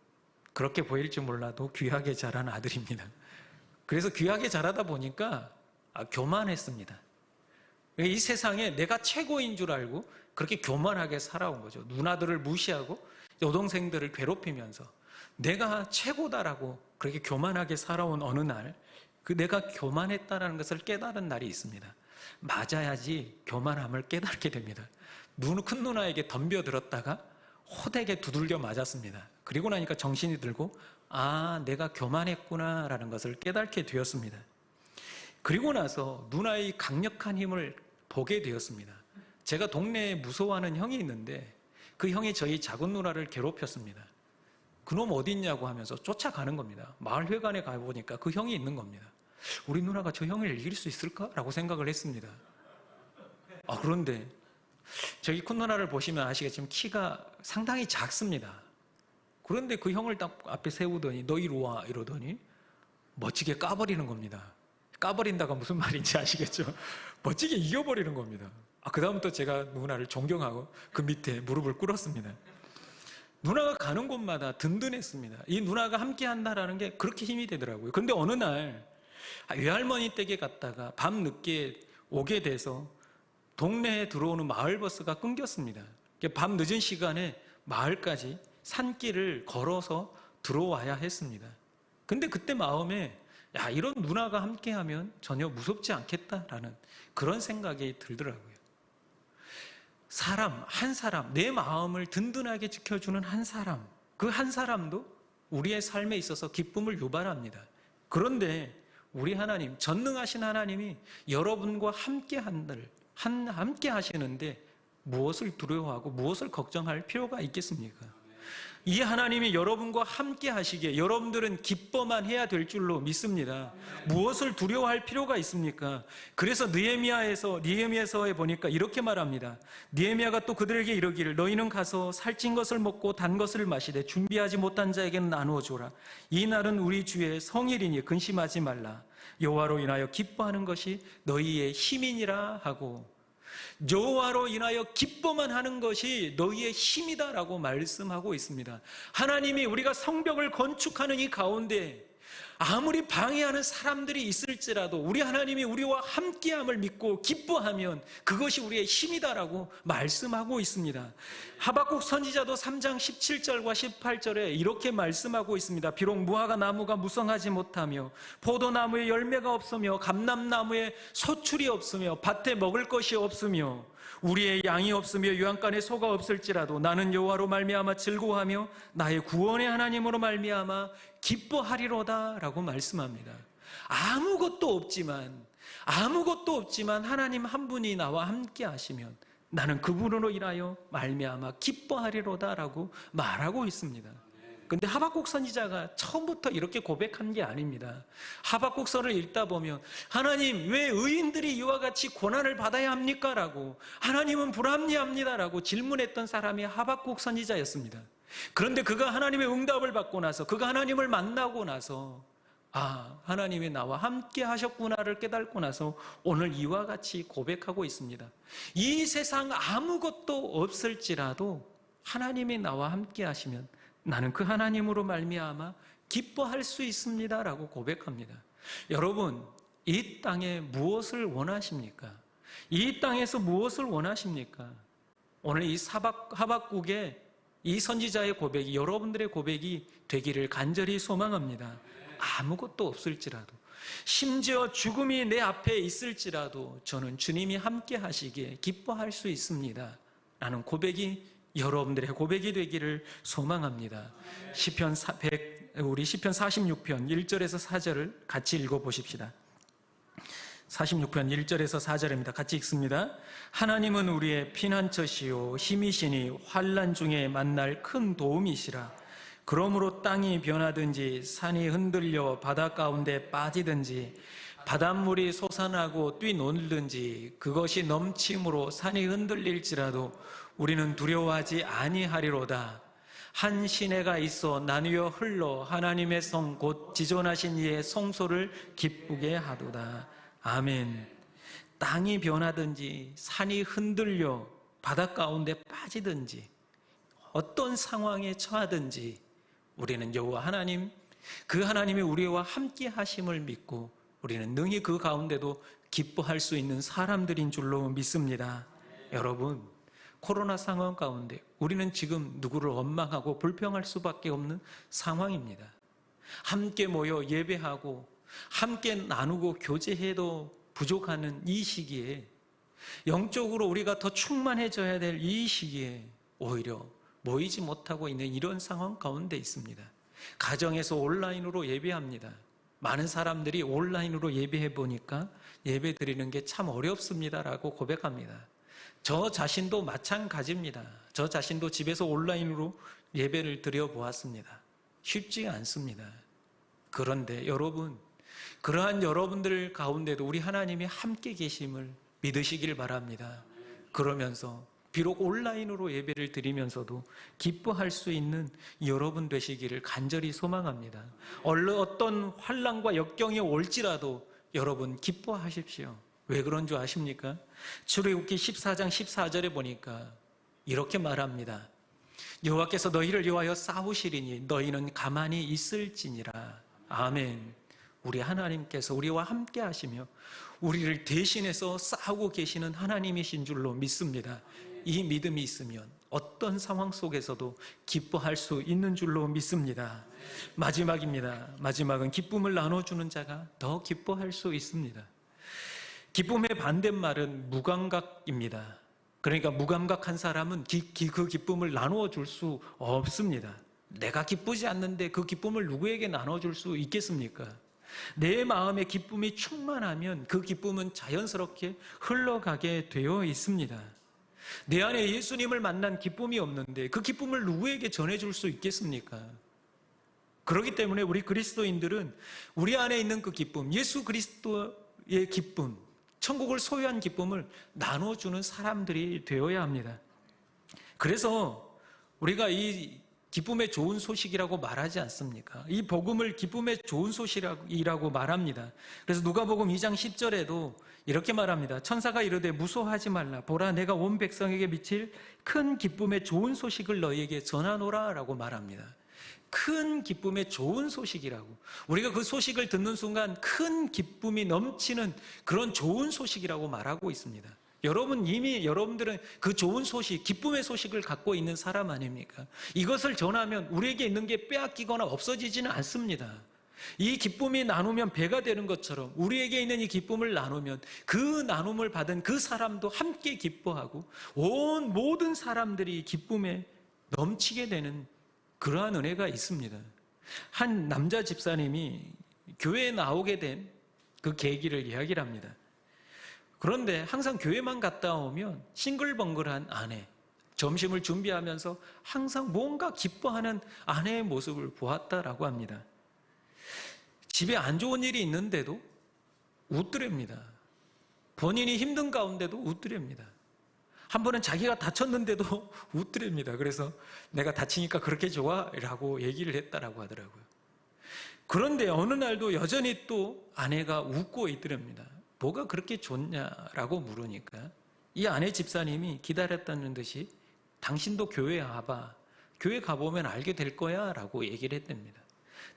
그렇게 보일지 몰라도 귀하게 자란 아들입니다. 그래서 귀하게 자라다 보니까 교만했습니다. 이 세상에 내가 최고인 줄 알고 그렇게 교만하게 살아온 거죠. 누나들을 무시하고 여동생들을 괴롭히면서 내가 최고다라고 그렇게 교만하게 살아온 어느 날, 그 내가 교만했다는 것을 깨달은 날이 있습니다. 맞아야지 교만함을 깨닫게 됩니다. 큰 누나에게 덤벼들었다가 호되게 두들겨 맞았습니다. 그리고 나니까 정신이 들고 내가 교만했구나라는 것을 깨닫게 되었습니다. 그리고 나서 누나의 강력한 힘을 보게 되었습니다. 제가 동네에 무서워하는 형이 있는데 그 형이 저희 작은 누나를 괴롭혔습니다. 그놈 어디 있냐고 하면서 쫓아가는 겁니다. 마을회관에 가보니까 그 형이 있는 겁니다. 우리 누나가 저 형을 이길 수 있을까라고 생각을 했습니다. 그런데 저기 큰 누나를 보시면 아시겠지만 키가 상당히 작습니다. 그런데 그 형을 딱 앞에 세우더니 너 이리 와 이러더니 멋지게 까버리는 겁니다. 까버린다가 무슨 말인지 아시겠죠? 멋지게 이겨버리는 겁니다. 그 다음부터 제가 누나를 존경하고 그 밑에 무릎을 꿇었습니다. 누나가 가는 곳마다 든든했습니다. 이 누나가 함께 한다라는 게 그렇게 힘이 되더라고요. 그런데 어느 날 외할머니 댁에 갔다가 밤 늦게 오게 돼서 동네에 들어오는 마을버스가 끊겼습니다. 밤 늦은 시간에 마을까지 산길을 걸어서 들어와야 했습니다. 근데 그때 마음에 이런 누나가 함께하면 전혀 무섭지 않겠다라는 그런 생각이 들더라고요. 한 사람, 내 마음을 든든하게 지켜주는 한 사람, 그 한 사람도 우리의 삶에 있어서 기쁨을 유발합니다. 그런데 우리 하나님, 전능하신 하나님이 여러분과 함께 하시는데 무엇을 두려워하고 무엇을 걱정할 필요가 있겠습니까? 이 하나님이 여러분과 함께 하시기에 여러분들은 기뻐만 해야 될 줄로 믿습니다. 무엇을 두려워할 필요가 있습니까? 그래서 느헤미야서에 보니까 이렇게 말합니다. 느헤미야가 또 그들에게 이르기를 너희는 가서 살찐 것을 먹고 단 것을 마시되 준비하지 못한 자에게는 나누어 주라. 이 날은 우리 주의 성일이니 근심하지 말라. 여호와로 인하여 기뻐하는 것이 너희의 힘이니라 하고, 여호와로 인하여 기뻐만 하는 것이 너희의 힘이다라고 말씀하고 있습니다. 하나님이 우리가 성벽을 건축하는 이 가운데 아무리 방해하는 사람들이 있을지라도 우리 하나님이 우리와 함께함을 믿고 기뻐하면 그것이 우리의 힘이다라고 말씀하고 있습니다. 하박국 선지자도 3장 17절과 18절에 이렇게 말씀하고 있습니다. 비록 무화과 나무가 무성하지 못하며 포도나무에 열매가 없으며 감람나무에 소출이 없으며 밭에 먹을 것이 없으며 우리의 양이 없으며 유황간에 소가 없을지라도 나는 여호와로 말미암아 즐거워하며 나의 구원의 하나님으로 말미암아 기뻐하리로다 라고 말씀합니다. 아무것도 없지만 하나님 한 분이 나와 함께 하시면 나는 그분으로 인하여 말미암아 기뻐하리로다 라고 말하고 있습니다. 근데 하박국 선지자가 처음부터 이렇게 고백한 게 아닙니다. 하박국서를 읽다 보면 하나님 왜 의인들이 이와 같이 고난을 받아야 합니까? 라고 하나님은 불합리합니다 라고 질문했던 사람이 하박국 선지자였습니다. 그런데 그가 하나님의 응답을 받고 나서 그가 하나님을 만나고 나서 하나님이 나와 함께 하셨구나를 깨닫고 나서 오늘 이와 같이 고백하고 있습니다. 이 세상 아무것도 없을지라도 하나님이 나와 함께 하시면 나는 그 하나님으로 말미암아 기뻐할 수 있습니다 라고 고백합니다. 여러분, 이 땅에 무엇을 원하십니까? 이 땅에서 무엇을 원하십니까? 오늘 이 하박국의 이 선지자의 고백이 여러분들의 고백이 되기를 간절히 소망합니다. 아무것도 없을지라도, 심지어 죽음이 내 앞에 있을지라도 저는 주님이 함께 하시기에 기뻐할 수 있습니다 라는 고백이 여러분들의 고백이 되기를 소망합니다. 우리 시편 46편 1절에서 4절을 같이 읽어보십시다. 46편 1절에서 4절입니다. 같이 읽습니다. 하나님은 우리의 피난처시요 힘이시니 환난 중에 만날 큰 도움이시라. 그러므로 땅이 변하든지 산이 흔들려 바다 가운데 빠지든지 바닷물이 솟아나고 뛰놀든지 그것이 넘침으로 산이 흔들릴지라도 우리는 두려워하지 아니하리로다. 한 시내가 있어 나누어 흘러 하나님의 성 곧 지존하신 이의 성소를 기쁘게 하도다. 아멘. 땅이 변하든지 산이 흔들려 바다 가운데 빠지든지 어떤 상황에 처하든지 우리는 여호와 하나님, 그 하나님이 우리와 함께 하심을 믿고 우리는 능히 그 가운데도 기뻐할 수 있는 사람들인 줄로 믿습니다. 여러분, 코로나 상황 가운데 우리는 지금 누구를 원망하고 불평할 수밖에 없는 상황입니다. 함께 모여 예배하고 함께 나누고 교제해도 부족하는 이 시기에, 영적으로 우리가 더 충만해져야 될 이 시기에 오히려 모이지 못하고 있는 이런 상황 가운데 있습니다. 가정에서 온라인으로 예배합니다. 많은 사람들이 온라인으로 예배해 보니까 예배 드리는 게 참 어렵습니다라고 고백합니다. 저 자신도 마찬가지입니다. 저 자신도 집에서 온라인으로 예배를 드려보았습니다. 쉽지 않습니다. 그런데 여러분, 그러한 여러분들 가운데도 우리 하나님이 함께 계심을 믿으시길 바랍니다. 그러면서 비록 온라인으로 예배를 드리면서도 기뻐할 수 있는 여러분 되시기를 간절히 소망합니다. 어떤 환난과 역경이 올지라도 여러분 기뻐하십시오. 왜 그런 줄 아십니까? 출애굽기 14장 14절에 보니까 이렇게 말합니다. 여호와께서 너희를 위하여 싸우시리니 너희는 가만히 있을지니라. 아멘. 우리 하나님께서 우리와 함께 하시며 우리를 대신해서 싸우고 계시는 하나님이신 줄로 믿습니다. 이 믿음이 있으면 어떤 상황 속에서도 기뻐할 수 있는 줄로 믿습니다. 마지막입니다. 마지막은 기쁨을 나눠주는 자가 더 기뻐할 수 있습니다. 기쁨의 반대말은 무감각입니다. 그러니까 무감각한 사람은 그 기쁨을 나누어 줄 수 없습니다. 내가 기쁘지 않는데 그 기쁨을 누구에게 나눠줄 수 있겠습니까? 내 마음에 기쁨이 충만하면 그 기쁨은 자연스럽게 흘러가게 되어 있습니다. 내 안에 예수님을 만난 기쁨이 없는데 그 기쁨을 누구에게 전해줄 수 있겠습니까? 그렇기 때문에 우리 그리스도인들은 우리 안에 있는 그 기쁨, 예수 그리스도의 기쁨, 천국을 소유한 기쁨을 나눠주는 사람들이 되어야 합니다. 그래서 우리가 이 기쁨의 좋은 소식이라고 말하지 않습니까? 이 복음을 기쁨의 좋은 소식이라고 말합니다. 그래서 누가복음 2장 10절에도 이렇게 말합니다. 천사가 이르되 무서워하지 말라. 보라, 내가 온 백성에게 미칠 큰 기쁨의 좋은 소식을 너희에게 전하노라 라고 말합니다. 큰 기쁨의 좋은 소식이라고. 우리가 그 소식을 듣는 순간 큰 기쁨이 넘치는 그런 좋은 소식이라고 말하고 있습니다. 여러분들은 그 좋은 소식, 기쁨의 소식을 갖고 있는 사람 아닙니까? 이것을 전하면 우리에게 있는 게 빼앗기거나 없어지지는 않습니다. 이 기쁨이 나누면 배가 되는 것처럼 우리에게 있는 이 기쁨을 나누면 그 나눔을 받은 그 사람도 함께 기뻐하고 온 모든 사람들이 기쁨에 넘치게 되는 그러한 은혜가 있습니다. 한 남자 집사님이 교회에 나오게 된 그 계기를 이야기를 합니다. 그런데 항상 교회만 갔다 오면 싱글벙글한 아내, 점심을 준비하면서 항상 뭔가 기뻐하는 아내의 모습을 보았다라고 합니다. 집에 안 좋은 일이 있는데도 웃더랍니다. 본인이 힘든 가운데도 웃더랍니다. 한 번은 자기가 다쳤는데도 웃더랍니다. 그래서 내가 다치니까 그렇게 좋아? 라고 얘기를 했다라고 하더라고요. 그런데 어느 날도 여전히 또 아내가 웃고 있더랍니다. 뭐가 그렇게 좋냐라고 물으니까 이 아내 집사님이 기다렸다는 듯이 당신도 교회에 와봐. 교회 가보면 알게 될 거야 라고 얘기를 했답니다.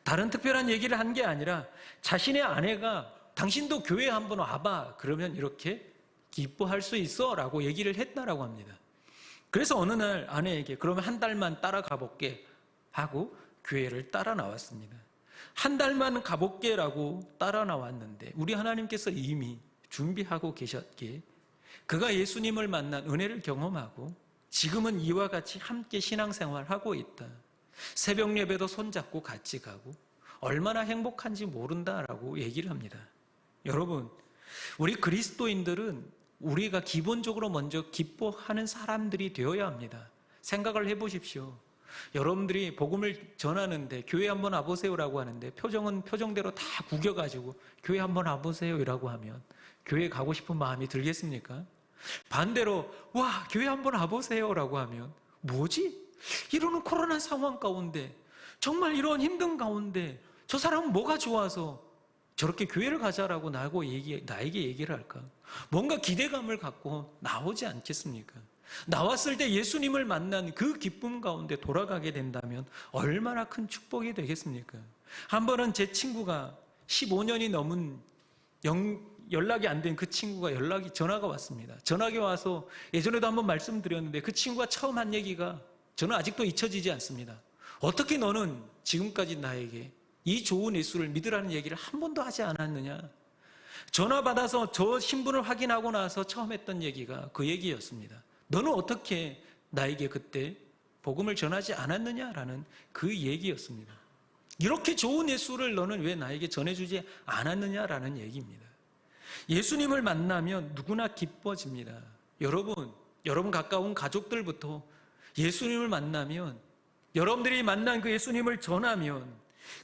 다른 특별한 얘기를 한 게 아니라 자신의 아내가 당신도 교회에 한번 와봐. 그러면 이렇게 기뻐할 수 있어 라고 얘기를 했다라고 합니다. 그래서 어느 날 아내에게 그러면 한 달만 따라가 볼게 하고 교회를 따라 나왔습니다. 한 달만 가볼게 라고 따라 나왔는데 우리 하나님께서 이미 준비하고 계셨기에 그가 예수님을 만난 은혜를 경험하고 지금은 이와 같이 함께 신앙생활하고 있다. 새벽 예배도 손잡고 같이 가고 얼마나 행복한지 모른다라고 얘기를 합니다. 여러분, 우리 그리스도인들은 우리가 기본적으로 먼저 기뻐하는 사람들이 되어야 합니다. 생각을 해보십시오. 여러분들이 복음을 전하는데 교회 한번 와보세요라고 하는데 표정은 표정대로 다 구겨가지고 교회 한번 와보세요라고 하면 교회 가고 싶은 마음이 들겠습니까? 반대로 와 교회 한번 와보세요라고 하면 뭐지? 이러는 코로나 상황 가운데 정말 이런 힘든 가운데 저 사람은 뭐가 좋아서 저렇게 교회를 가자라고 나에게 얘기를 할까? 뭔가 기대감을 갖고 나오지 않겠습니까? 나왔을 때 예수님을 만난 그 기쁨 가운데 돌아가게 된다면 얼마나 큰 축복이 되겠습니까? 한 번은 제 친구가 15년이 넘은 연락이 안 된 그 친구가 전화가 왔습니다. 전화가 와서 예전에도 한번 말씀드렸는데 그 친구가 처음 한 얘기가 저는 아직도 잊혀지지 않습니다. 어떻게 너는 지금까지 나에게 이 좋은 예수를 믿으라는 얘기를 한 번도 하지 않았느냐? 전화 받아서 저 신분을 확인하고 나서 처음 했던 얘기가 그 얘기였습니다. 너는 어떻게 나에게 그때 복음을 전하지 않았느냐라는 그 얘기였습니다. 이렇게 좋은 예수를 너는 왜 나에게 전해주지 않았느냐라는 얘기입니다. 예수님을 만나면 누구나 기뻐집니다. 여러분 가까운 가족들부터 예수님을 만나면 여러분들이 만난 그 예수님을 전하면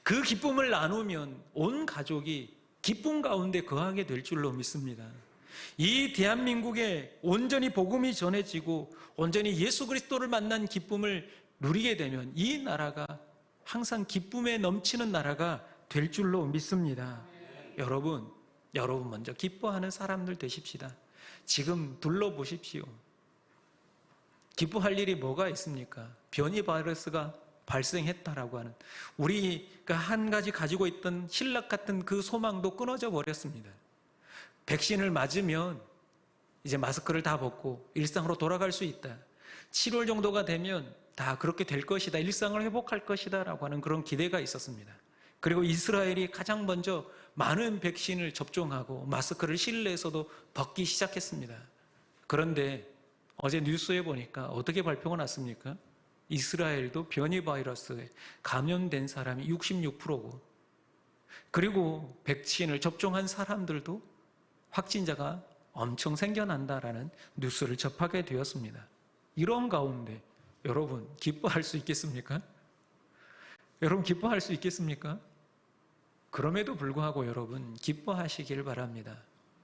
그 기쁨을 나누면 온 가족이 기쁨 가운데 거하게 될 줄로 믿습니다. 이 대한민국에 온전히 복음이 전해지고 온전히 예수 그리스도를 만난 기쁨을 누리게 되면 이 나라가 항상 기쁨에 넘치는 나라가 될 줄로 믿습니다. 여러분 먼저 기뻐하는 사람들 되십시다. 지금 둘러보십시오. 기뻐할 일이 뭐가 있습니까? 변이 바이러스가 발생했다라고 하는 우리가 한 가지 가지고 있던 신락 같은 그 소망도 끊어져 버렸습니다. 백신을 맞으면 이제 마스크를 다 벗고 일상으로 돌아갈 수 있다. 7월 정도가 되면 다 그렇게 될 것이다. 일상을 회복할 것이다. 라고 하는 그런 기대가 있었습니다. 그리고 이스라엘이 가장 먼저 많은 백신을 접종하고 마스크를 실내에서도 벗기 시작했습니다. 그런데 어제 뉴스에 보니까 어떻게 발표가 났습니까? 이스라엘도 변이 바이러스에 감염된 사람이 66%고 그리고 백신을 접종한 사람들도 확진자가 엄청 생겨난다라는 뉴스를 접하게 되었습니다. 이런 가운데 여러분 기뻐할 수 있겠습니까? 여러분 기뻐할 수 있겠습니까? 그럼에도 불구하고 여러분 기뻐하시길 바랍니다.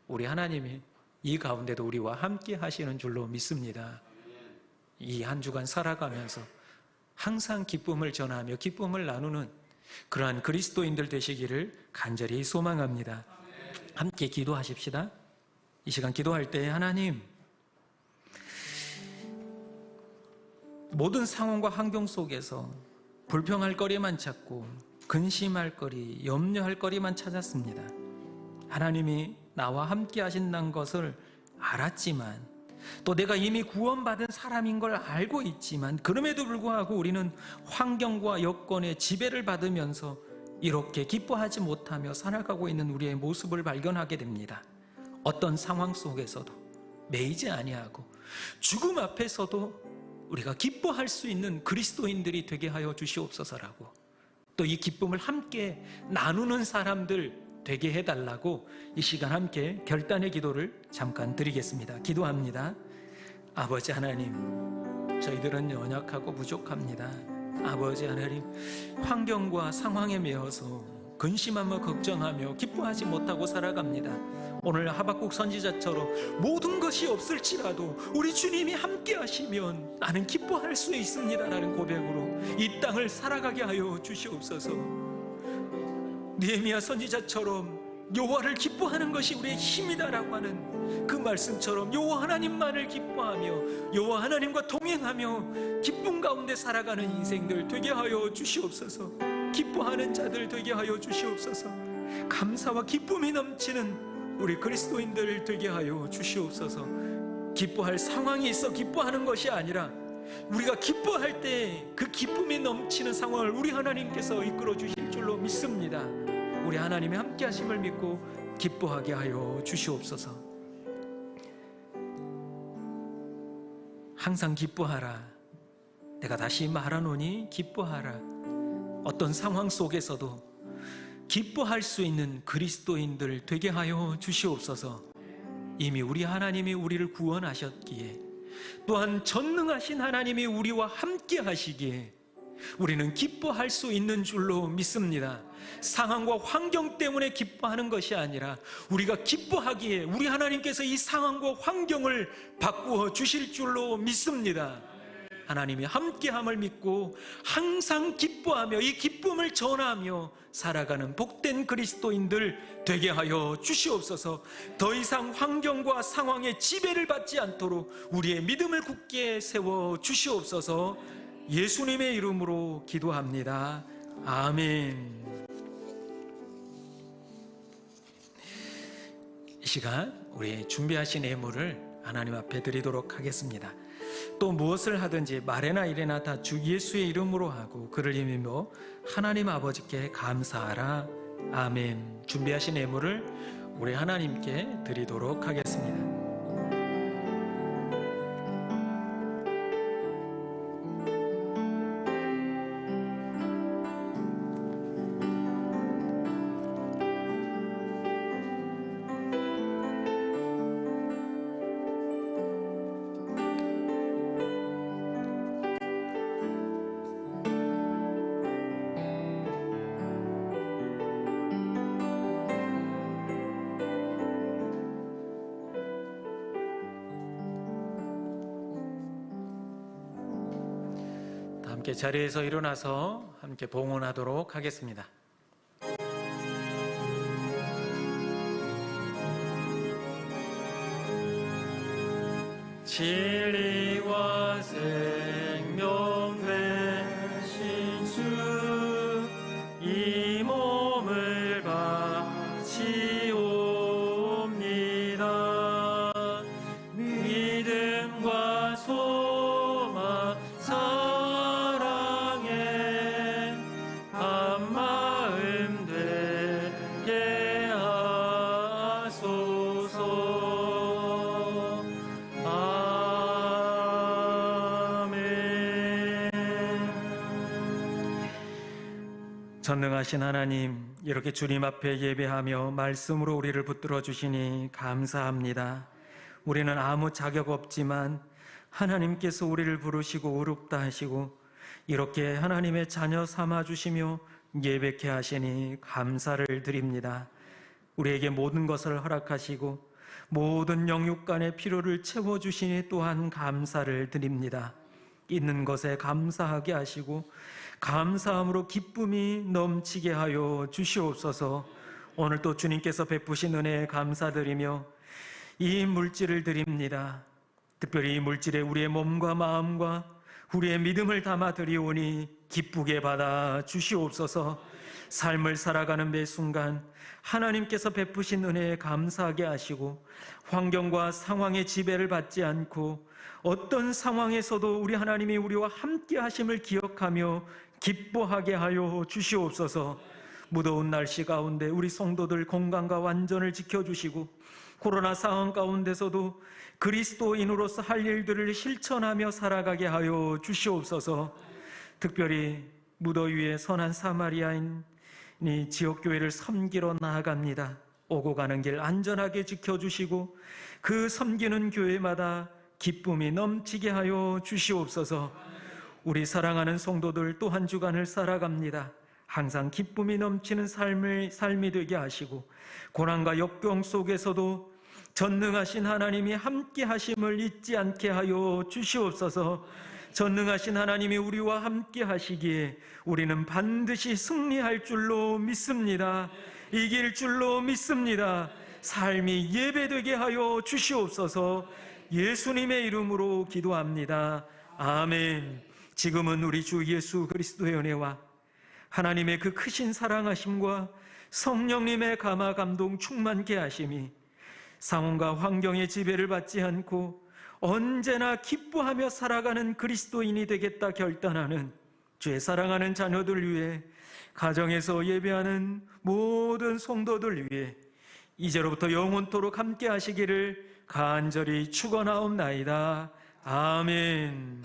우리 하나님이 이 가운데도 우리와 함께 하시는 줄로 믿습니다. 이 한 주간 살아가면서 항상 기쁨을 전하며 기쁨을 나누는 그러한 그리스도인들 되시기를 간절히 소망합니다. 함께 기도하십시다. 이 시간 기도할 때 하나님, 모든 상황과 환경 속에서 불평할 거리만 찾고 근심할 거리, 염려할 거리만 찾았습니다. 하나님이 나와 함께 하신다는 것을 알았지만 또 내가 이미 구원받은 사람인 걸 알고 있지만 그럼에도 불구하고 우리는 환경과 여건에 지배를 받으면서 이렇게 기뻐하지 못하며 살아가고 있는 우리의 모습을 발견하게 됩니다. 어떤 상황 속에서도 매이지 아니하고 죽음 앞에서도 우리가 기뻐할 수 있는 그리스도인들이 되게 하여 주시옵소서라고, 또 이 기쁨을 함께 나누는 사람들 되게 해달라고 이 시간 함께 결단의 기도를 잠깐 드리겠습니다. 기도합니다. 아버지 하나님, 저희들은 연약하고 부족합니다. 아버지 하나님, 환경과 상황에 매여서 근심하며 걱정하며 기뻐하지 못하고 살아갑니다. 오늘 하박국 선지자처럼 모든 것이 없을지라도 우리 주님이 함께 하시면 나는 기뻐할 수 있습니다 라는 고백으로 이 땅을 살아가게 하여 주시옵소서. 느헤미야 선지자처럼 여호와를 기뻐하는 것이 우리의 힘이다라고 하는 그 말씀처럼 여호와 하나님만을 기뻐하며 여호와 하나님과 동행하며 기쁨 가운데 살아가는 인생들 되게 하여 주시옵소서. 기뻐하는 자들 되게 하여 주시옵소서. 감사와 기쁨이 넘치는 우리 그리스도인들 되게 하여 주시옵소서. 기뻐할 상황이 있어 기뻐하는 것이 아니라 우리가 기뻐할 때 그 기쁨이 넘치는 상황을 우리 하나님께서 이끌어 주실 줄로 믿습니다. 우리 하나님의 함께 하심을 믿고 기뻐하게 하여 주시옵소서. 항상 기뻐하라. 내가 다시 말하노니 기뻐하라. 어떤 상황 속에서도 기뻐할 수 있는 그리스도인들 되게 하여 주시옵소서. 이미 우리 하나님이 우리를 구원하셨기에 또한 전능하신 하나님이 우리와 함께 하시기에 우리는 기뻐할 수 있는 줄로 믿습니다. 상황과 환경 때문에 기뻐하는 것이 아니라 우리가 기뻐하기에 우리 하나님께서 이 상황과 환경을 바꾸어 주실 줄로 믿습니다. 하나님이 함께함을 믿고 항상 기뻐하며 이 기쁨을 전하며 살아가는 복된 그리스도인들 되게 하여 주시옵소서. 더 이상 환경과 상황의 지배를 받지 않도록 우리의 믿음을 굳게 세워 주시옵소서. 예수님의 이름으로 기도합니다. 아멘. 이 시간 우리 준비하신 예물을 하나님 앞에 드리도록 하겠습니다. 또 무엇을 하든지 말이나 일이나 다 주 예수의 이름으로 하고 그를 힘입어 하나님 아버지께 감사하라. 아멘. 준비하신 예물을 우리 하나님께 드리도록 하겠습니다. 함께 자리에서 일어나서 함께 봉헌하도록 하겠습니다. 진리와 생명 되신 주, 이 몸을 바치옵니다. 믿음과 소망 사랑에 한마음 되게 하소서. 아멘. 전능하신 하나님, 이렇게 주님 앞에 예배하며 말씀으로 우리를 붙들어 주시니 감사합니다. 우리는 아무 자격 없지만 하나님께서 우리를 부르시고 의롭다 하시고 이렇게 하나님의 자녀 삼아 주시며 예배케 하시니 감사를 드립니다. 우리에게 모든 것을 허락하시고 모든 영육간의 필요를 채워주시니 또한 감사를 드립니다. 있는 것에 감사하게 하시고 감사함으로 기쁨이 넘치게 하여 주시옵소서. 오늘 또 주님께서 베푸신 은혜에 감사드리며 이 물질을 드립니다. 특별히 이 물질에 우리의 몸과 마음과 우리의 믿음을 담아 드리오니 기쁘게 받아 주시옵소서. 삶을 살아가는 매 순간 하나님께서 베푸신 은혜에 감사하게 하시고 환경과 상황의 지배를 받지 않고 어떤 상황에서도 우리 하나님이 우리와 함께 하심을 기억하며 기뻐하게 하여 주시옵소서. 무더운 날씨 가운데 우리 성도들 건강과 완전을 지켜주시고 코로나 상황 가운데서도 그리스도인으로서 할 일들을 실천하며 살아가게 하여 주시옵소서. 특별히 무더위에 선한 사마리아인이 지역교회를 섬기러 나아갑니다. 오고 가는 길 안전하게 지켜주시고 그 섬기는 교회마다 기쁨이 넘치게 하여 주시옵소서. 우리 사랑하는 성도들 또 한 주간을 살아갑니다. 항상 기쁨이 넘치는 삶이 되게 하시고 고난과 역경 속에서도 전능하신 하나님이 함께 하심을 잊지 않게 하여 주시옵소서. 전능하신 하나님이 우리와 함께 하시기에 우리는 반드시 승리할 줄로 믿습니다. 이길 줄로 믿습니다. 삶이 예배되게 하여 주시옵소서. 예수님의 이름으로 기도합니다. 아멘. 지금은 우리 주 예수 그리스도의 은혜와 하나님의 그 크신 사랑하심과 성령님의 감화 감동 충만케 하심이 상황과 환경의 지배를 받지 않고 언제나 기뻐하며 살아가는 그리스도인이 되겠다 결단하는 주의 사랑하는 자녀들 위해 가정에서 예배하는 모든 성도들 위해 이제로부터 영원토록 함께 하시기를 간절히 축원하옵나이다. 아멘.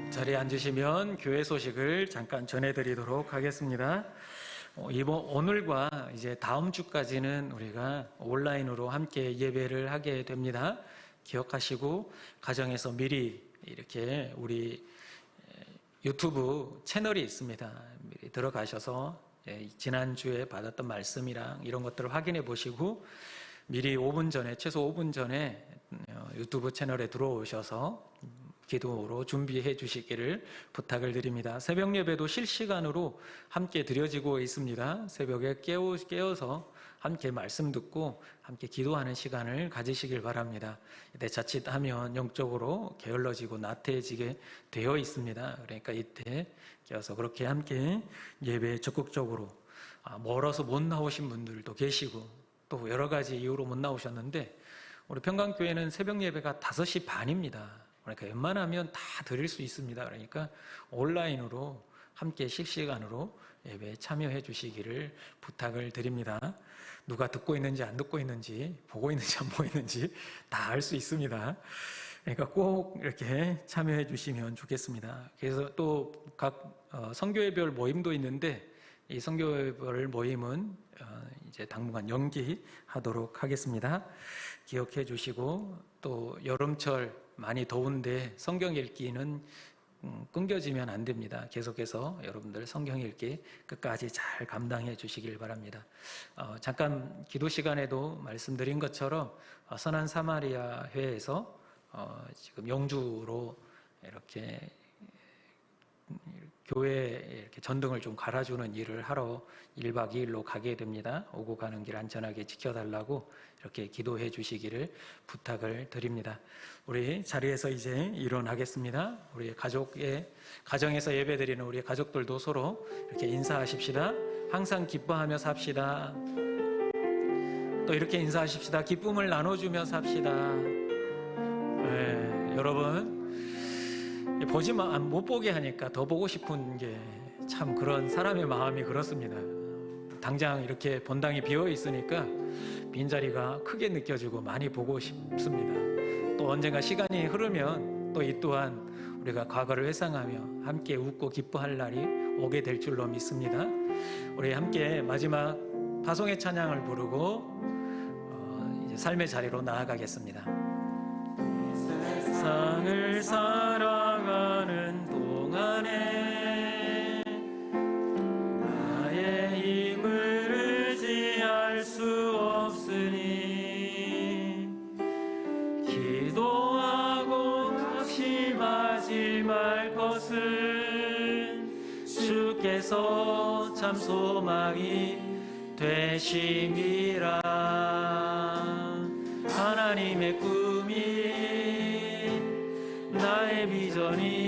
자리에 앉으시면 교회 소식을 잠깐 전해드리도록 하겠습니다. 오늘과 이제 다음 주까지는 우리가 온라인으로 함께 예배를 하게 됩니다. 기억하시고 가정에서 미리 이렇게 우리 유튜브 채널이 있습니다. 미리 들어가셔서 지난주에 받았던 말씀이랑 이런 것들을 확인해 보시고 미리 5분 전에, 최소 5분 전에 유튜브 채널에 들어오셔서 기도로 준비해 주시기를 부탁을 드립니다. 새벽 예배도 실시간으로 함께 드려지고 있습니다. 새벽에 깨어서 함께 말씀 듣고 함께 기도하는 시간을 가지시길 바랍니다. 이때 자칫하면 영적으로 게을러지고 나태해지게 되어 있습니다. 그러니까 이때 깨어서 그렇게 함께 예배에 적극적으로 멀어서 못 나오신 분들도 계시고 또 여러 가지 이유로 못 나오셨는데 우리 평강교회는 새벽 예배가 5시 반입니다. 그러니까 웬만하면 다 드릴 수 있습니다. 그러니까 온라인으로 함께 실시간으로 예배에 참여해 주시기를 부탁을 드립니다. 누가 듣고 있는지 안 듣고 있는지 보고 있는지 안 보고 있는지 다 알 수 있습니다. 그러니까 꼭 이렇게 참여해 주시면 좋겠습니다. 그래서 또 각 선교회별 모임도 있는데 이 선교회별 모임은 이제 당분간 연기하도록 하겠습니다. 기억해 주시고 또 여름철 많이 더운데 성경 읽기는 끊겨지면 안 됩니다. 계속해서 여러분들 성경 읽기 끝까지 잘 감당해 주시길 바랍니다. 잠깐 기도 시간에도 말씀드린 것처럼 선한 사마리아 회에서 지금 영주로 이렇게 교회에 이렇게 전등을 좀 갈아주는 일을 하러 1박 2일로 가게 됩니다. 오고 가는 길 안전하게 지켜달라고 이렇게 기도해 주시기를 부탁을 드립니다. 우리 자리에서 이제 일어나겠습니다. 우리 가정에서 예배드리는 우리 가족들도 서로 이렇게 인사하십시다. 항상 기뻐하며 삽시다. 또 이렇게 인사하십시다. 기쁨을 나눠주며 삽시다. 네, 여러분 못 보게 하니까 더 보고 싶은 게 참 그런 사람의 마음이 그렇습니다. 당장 이렇게 본당이 비어 있으니까 빈자리가 크게 느껴지고 많이 보고 싶습니다. 또 언젠가 시간이 흐르면 또 이 또한 우리가 과거를 회상하며 함께 웃고 기뻐할 날이 오게 될 줄로 믿습니다. 우리 함께 마지막 파송의 찬양을 부르고 이제 삶의 자리로 나아가겠습니다. 세상을 살아가는 동안에 나의 힘을 의지할 수 없으니 기도하고 각심하지 말 것은 주께서 참 소망이 되심이라. 하나님의 꿈이 나의 비전이